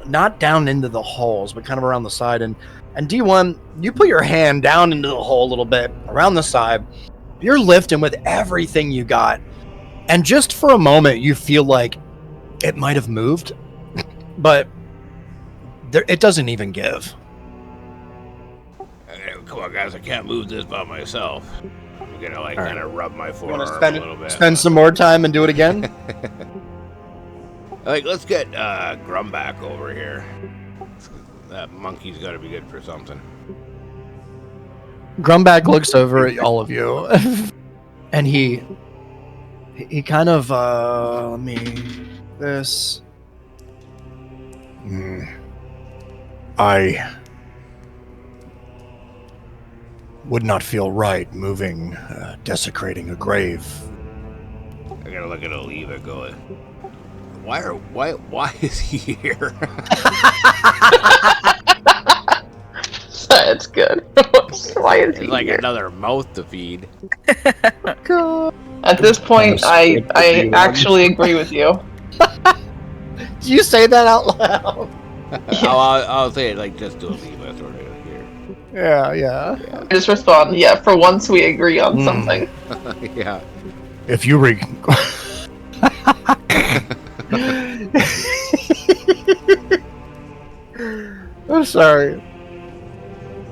S5: not down into the holes, but kind of around the side. And D1, you put your hand down into the hole a little bit around the side. You're lifting with everything you got, and just for a moment, you feel like it might have moved, but it doesn't even give.
S3: Come on, guys! I can't move this by myself. I'm gonna kind of rub my
S5: You
S3: forearm
S5: want
S3: a
S5: to
S3: little bit.
S5: spend some more time and do it again?
S3: Let's get Grumback over here. That monkey's got to be good for something.
S5: Grumback looks over at all of you, and he kind of let me this. I would not feel right moving, desecrating a grave.
S3: I gotta look at Oliva going. Why is he here?
S2: That's good. Why is he
S3: It's like
S2: here?
S3: another mouth to feed.
S2: At this point, I actually agree with you.
S5: Do you say that out loud?
S3: I'll say it like just to Oliva sort of here.
S5: Yeah.
S2: Just respond, yeah, for once we agree on something.
S3: Yeah.
S5: If you I'm sorry.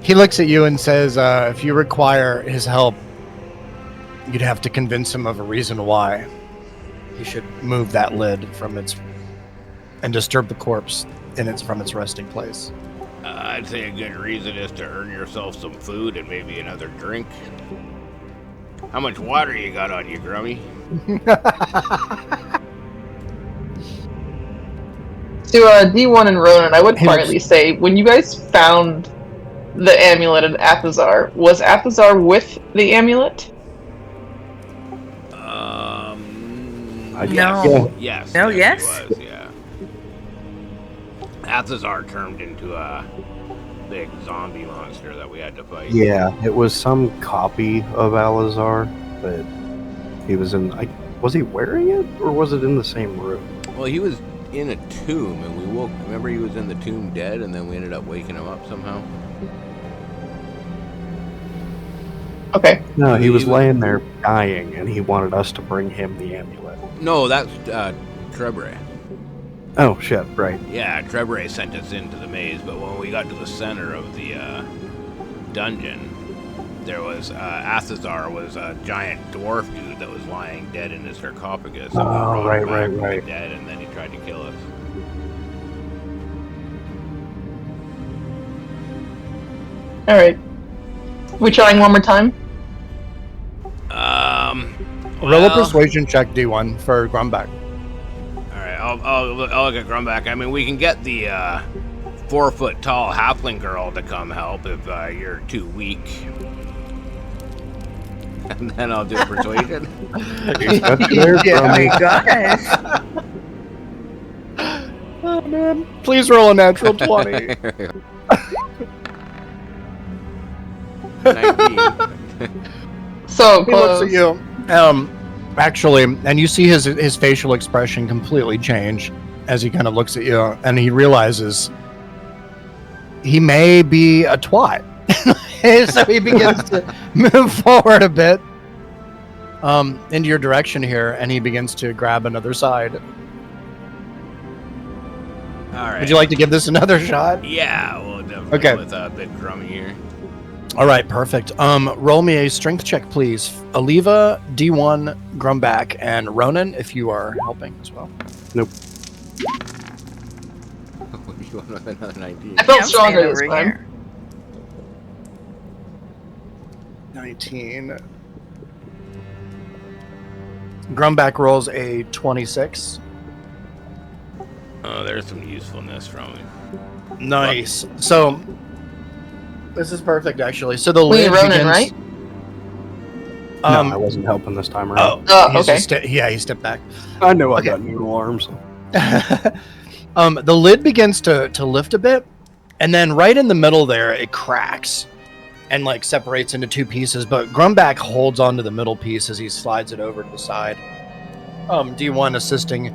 S5: He looks at you and says, if you require his help, you'd have to convince him of a reason why he should move that lid from its and disturb the corpse from its resting place.
S3: I'd say a good reason is to earn yourself some food and maybe another drink. How much water you got on you, Grummy?
S2: To D1 and Ronan, I would quietly say, when you guys found the amulet in Athazar, was Athazar with the amulet?
S4: No.
S3: Yes.
S4: No,
S3: yes?
S4: yes?
S3: He was, yeah. Athazar turned into a big zombie monster that we had to fight.
S6: Yeah, it was some copy of Alazar, but he was in. Was he wearing it, or was it in the same room?
S3: Well, he was in a tomb, and we woke. Remember, he was in the tomb dead, and then we ended up waking him up somehow.
S2: Okay.
S6: No, he was laying there dying, and he wanted us to bring him the amulet.
S3: No, that's Trebre.
S6: Oh shit! Right.
S3: Yeah, Trebre sent us into the maze, but when we got to the center of the dungeon, there was Athazar was a giant dwarf dude that was lying dead in his sarcophagus. And we brought him back from the dead, and then he tried to kill us.
S2: All right. We trying one more time?
S5: Roll a persuasion check, D1, for Grumback.
S3: Alright, I'll look at Grumback. I mean, we can get the 4-foot-tall halfling girl to come help if you're too weak. And then I'll do a persuasion.
S4: Oh my gosh.
S5: Oh man! Please roll a natural 20.
S3: 19.
S2: So
S5: He looks at
S2: close.
S5: you. Actually, and you see his facial expression completely change as he kind of looks at you, and he realizes he may be a twat. So he begins to move forward a bit into your direction here, and he begins to grab another side.
S3: All right.
S5: Would you like to give this another shot?
S3: Yeah, well, definitely
S5: Okay.
S3: with a bit crummy here.
S5: All right, perfect. Roll me a strength check, please. Aliva, D1, Grumback, and Ronan, if you are helping as well.
S6: Nope.
S3: You want another 19?
S2: I felt
S4: I'm
S2: stronger
S4: staying
S2: this
S4: over
S2: time.
S4: here.
S5: 19. Grumback rolls a 26.
S3: Oh, there's some usefulness from it.
S5: Nice. So this is perfect, actually. So the
S2: Wait,
S5: lid
S2: Ronan,
S5: begins.
S2: right?
S6: No, I wasn't helping this time around.
S2: Oh,
S5: he's
S2: okay.
S5: just he stepped back.
S6: I know I
S5: Okay.
S6: got noodle arms.
S5: The lid begins to lift a bit, and then right in the middle there, it cracks and like separates into two pieces. But Grumback holds onto the middle piece as he slides it over to the side. D1 assisting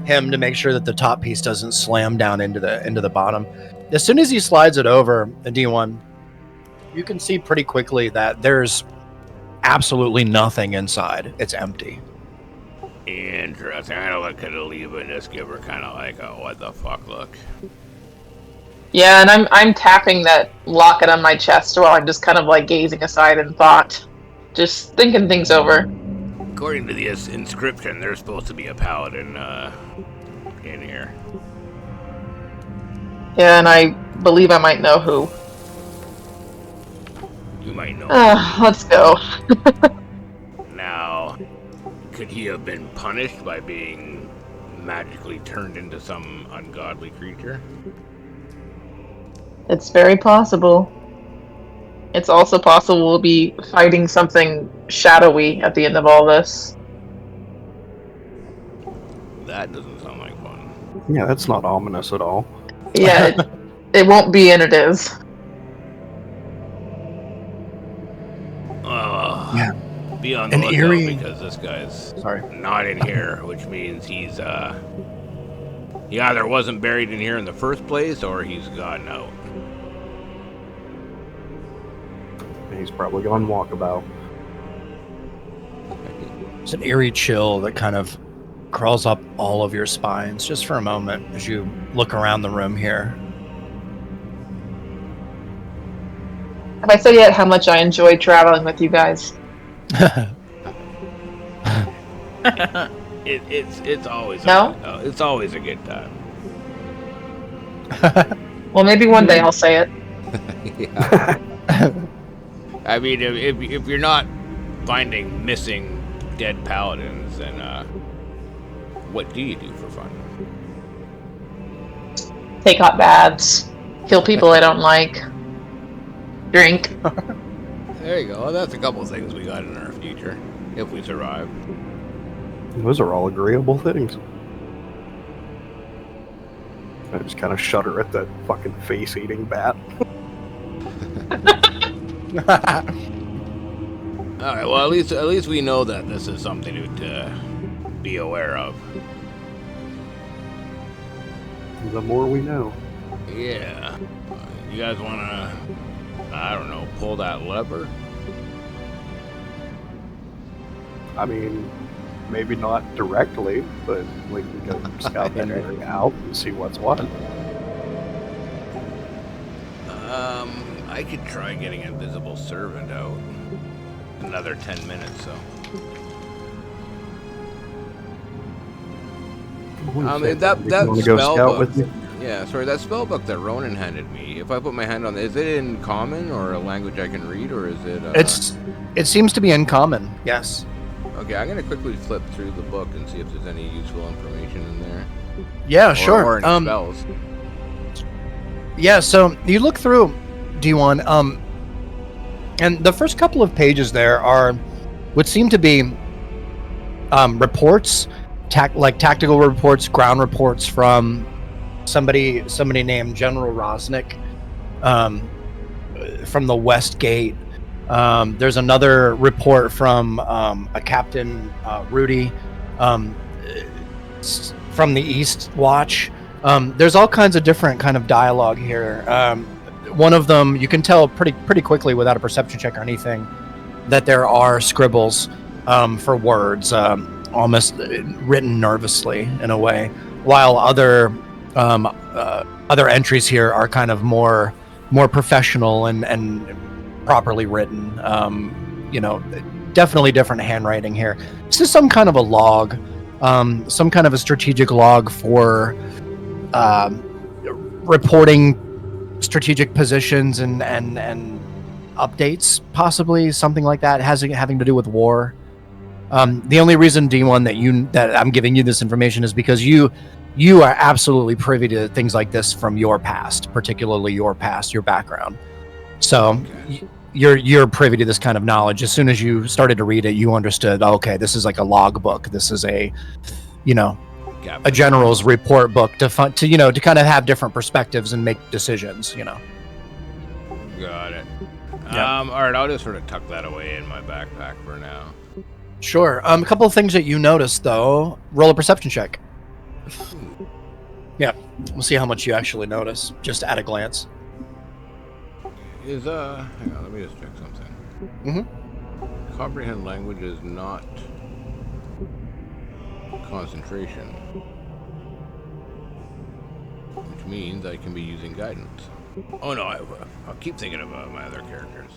S5: him to make sure that the top piece doesn't slam down into the bottom. As soon as he slides it over, D1, you can see pretty quickly that there's absolutely nothing inside. It's empty.
S3: Interesting. I look at Aliva and just give her kind of like a what the fuck look.
S2: Yeah, and I'm tapping that locket on my chest while I'm just kind of like gazing aside in thought, just thinking things over.
S3: According to this inscription, there's supposed to be a paladin in here.
S2: Yeah, and I believe I might know who.
S3: You might know.
S2: Let's go.
S3: Now, could he have been punished by being magically turned into some ungodly creature?
S2: It's very possible. It's also possible we'll be fighting something shadowy at the end of all this.
S3: That doesn't sound like fun.
S6: Yeah, that's not ominous at all.
S2: Yeah, it won't be, and it is.
S5: Yeah.
S3: Be on the
S5: An
S3: lookout
S5: eerie-
S3: because this guy's
S5: Sorry.
S3: not in here, which means he's he either wasn't buried in here in the first place or he's gotten out.
S6: He's probably gone walkabout.
S5: It's an eerie chill that kind of crawls up all of your spines just for a moment as you look around the room here.
S2: Have I said yet how much I enjoy traveling with you guys?
S3: It's always
S2: No?
S3: it's always a good time.
S2: Well, maybe one day I'll say it.
S3: Yeah. I mean, if you're not finding missing dead paladins, then what do you do for fun?
S2: Take hot baths, kill people I don't like, drink.
S3: There you go. That's a couple of things we got in our future if we survive.
S6: Those are all agreeable things. I just kind of shudder at that fucking face-eating bat.
S3: All right. Well, at least we know that this is something to be aware of.
S6: The more we know.
S3: Yeah. You guys want to, I don't know, pull that lever?
S6: I mean, maybe not directly, but we can go scout that area out and see what's what.
S3: I could try getting Invisible Servant out. Another 10 minutes, so. That
S6: wanna go
S3: spell
S6: scout
S3: book.
S6: with me?
S3: Yeah, sorry, that spell book that Ronan handed me. If I put my hand on it, is it in common or a language I can read, or is it?
S5: It seems to be in common. Yes.
S3: Okay, I'm gonna quickly flip through the book and see if there's any useful information in there.
S5: Yeah,
S3: Or-
S5: sure.
S3: Or any spells.
S5: Yeah, so you look through D1, and the first couple of pages there are what seem to be reports, tactical reports, ground reports from somebody named General Rosnick from the West Gate. There's another report from a Captain Rudy from the East Watch. There's all kinds of different kind of dialogue here. One of them, you can tell pretty quickly without a perception check or anything, that there are scribbles for words, almost written nervously in a way, while other entries here are kind of more professional and properly written. Definitely different handwriting here. This is some kind of a log, some kind of a strategic log for reporting strategic positions and updates, possibly something like that, having to do with war. The only reason, D1, that I'm giving you this information is because you are absolutely privy to things like this from your past, particularly your background. So you're privy to this kind of knowledge. As soon as you started to read it, you understood, okay, this is like a log book. This is a general's report book to kind of have different perspectives and make decisions.
S3: Got it.
S5: Yeah.
S3: All right, I'll just sort of tuck that away in my backpack for now.
S5: Sure. A couple of things that you noticed, though. Roll a perception check. Yeah, we'll see how much you actually notice, just at a glance.
S3: Hang on, let me just check something.
S5: Mm-hmm.
S3: Comprehend language is not concentration, which means I can be using guidance. Oh no, I'll keep thinking about my other characters.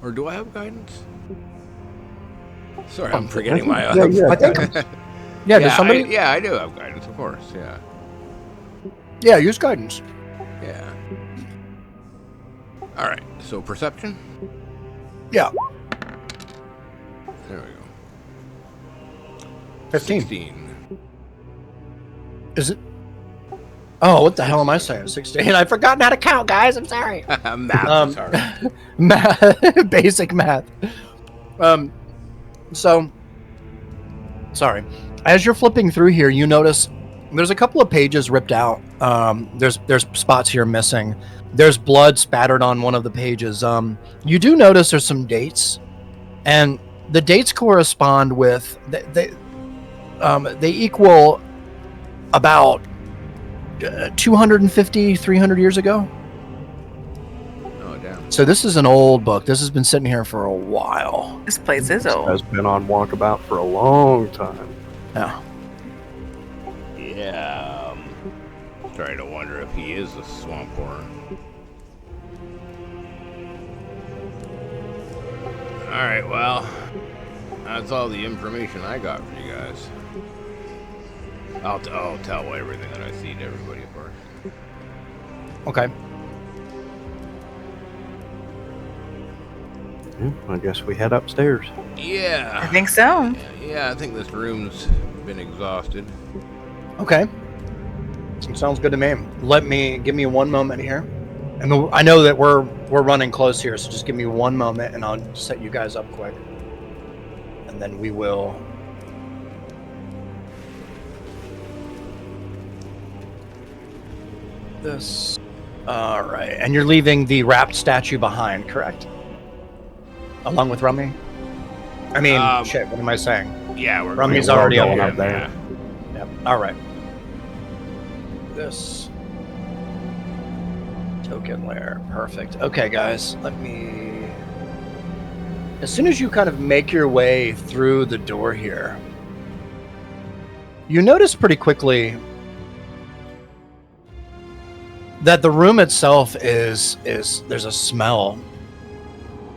S3: Or do I have guidance? Sorry, I'm forgetting my other.
S5: I think. Yeah, does somebody?
S3: I do have guidance, of course. Yeah.
S5: Yeah, use guidance.
S3: Yeah. All right. So perception.
S5: Yeah.
S3: There we go.
S5: 15.
S3: 16.
S5: Is it? Oh, what the hell am I saying? 16. I've forgotten how to count, guys. I'm sorry.
S3: Math is hard.
S5: Math, basic math. So, sorry. As you're flipping through here, you notice there's a couple of pages ripped out. There's spots here missing. There's blood spattered on one of the pages. You do notice there's some dates, and the dates correspond with they equal about 250, 300 years ago.
S3: Oh, damn.
S5: So this is an old book. This has been sitting here for a while.
S4: This place is
S6: Has
S4: old.
S6: been on walkabout for a long time.
S5: Yeah.
S3: Yeah. Starting to wonder if he is a swamp horror. All right. Well, that's all the information I got for you guys. I'll tell everything that I see to everybody, of course.
S5: Okay.
S6: Yeah, I guess we head upstairs.
S3: Yeah.
S4: I think so.
S3: Yeah, I think this room's been exhausted.
S5: Okay. Sounds good to me. Give me one moment here. And I know that we're running close here, so just give me one moment and I'll set you guys up quick. And then we will this. All right. And you're leaving the wrapped statue behind, correct? Along with Rummy? I mean, shit, what am I saying?
S3: Yeah, we're
S5: Rummy's
S3: we're
S5: already
S3: going
S5: up
S6: up there.
S3: Yeah.
S5: Yep. All right. This token layer. Perfect. Okay, guys. Let me... As soon as you kind of make your way through the door here, you notice pretty quickly that the room itself is there's a smell,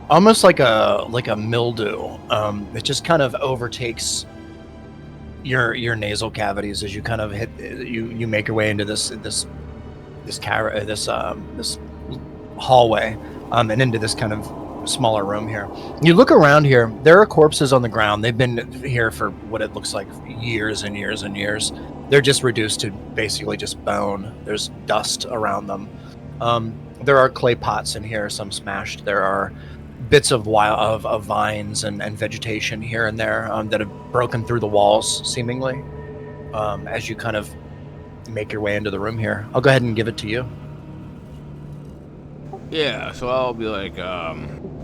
S5: almost like a mildew. It just kind of overtakes your nasal cavities as you kind of you make your way into this hallway, and into this kind of smaller room here. You look around here, there are corpses on the ground. They've been here for what it looks like years and years and years. They're just reduced to basically just bone. There's dust around them. There are clay pots in here, some smashed. There are bits of vines and vegetation here and there that have broken through the walls, seemingly, as you kind of make your way into the room here. I'll go ahead and give it to you.
S3: Yeah, so I'll be like,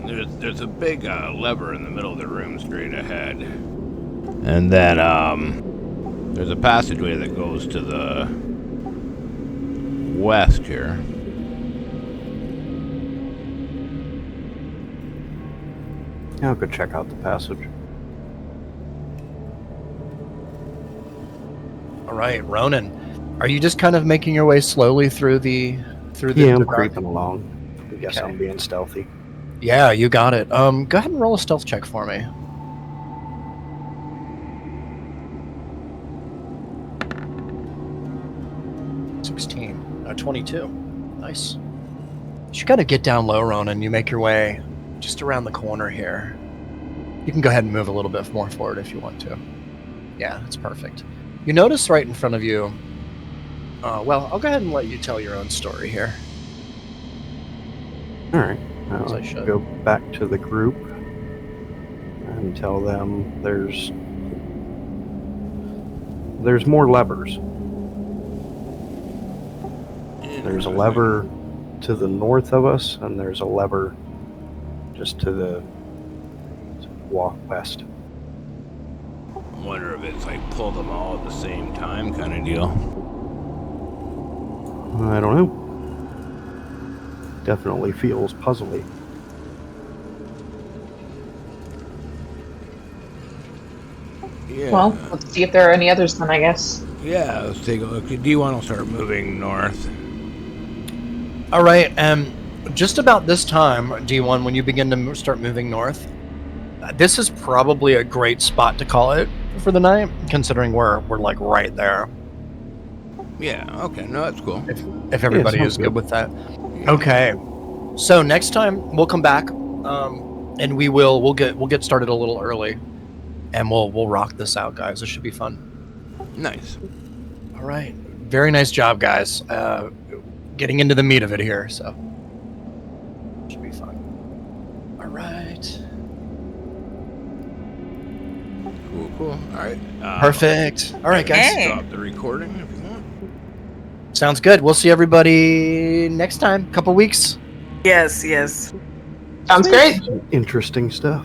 S3: There's a big lever in the middle of the room straight ahead. And then there's a passageway that goes to the west here.
S6: Yeah, I'll go check out the passage.
S5: All right, Ronan, are you just kind of making your way slowly through the
S6: Yeah, I'm
S5: the
S6: creeping along. I guess
S5: Okay.
S6: I'm being stealthy.
S5: Yeah, you got it. Go ahead and roll a stealth check for me. No, 22. Nice. You gotta get down low, Ronan. You make your way just around the corner here. You can go ahead and move a little bit more forward if you want to. Yeah, that's perfect. You notice right in front of you. Well, I'll go ahead and let you tell your own story here.
S6: All right.
S5: As I
S6: I'll
S5: should.
S6: go back to the group and tell them there's more levers. There's a lever to the north of us, and there's a lever just to the west.
S3: I wonder if it's like pull them all at the same time kind of deal.
S6: I don't know. Definitely feels puzzly.
S3: Yeah.
S2: Well, let's see if there are any others then, I guess.
S3: Yeah, let's take a look. D1 will start moving north.
S5: All right, just about this time, D1, when you begin to start moving north, this is probably a great spot to call it for the night, considering we're like right there.
S3: Yeah, okay, no, that's cool.
S5: If everybody is good with that. Okay, so next time we'll come back, and we'll get started a little early, and we'll rock this out, guys. This should be fun.
S3: Nice.
S5: All right, very nice job, guys. Getting into the meat of it here, so should be fun. All right.
S3: Cool. All right.
S5: Perfect. All right, guys.
S4: Hey.
S3: Stop the recording if you want.
S5: Sounds good. We'll see everybody next time. Couple weeks.
S4: Yes.
S2: Sounds great.
S6: Interesting stuff.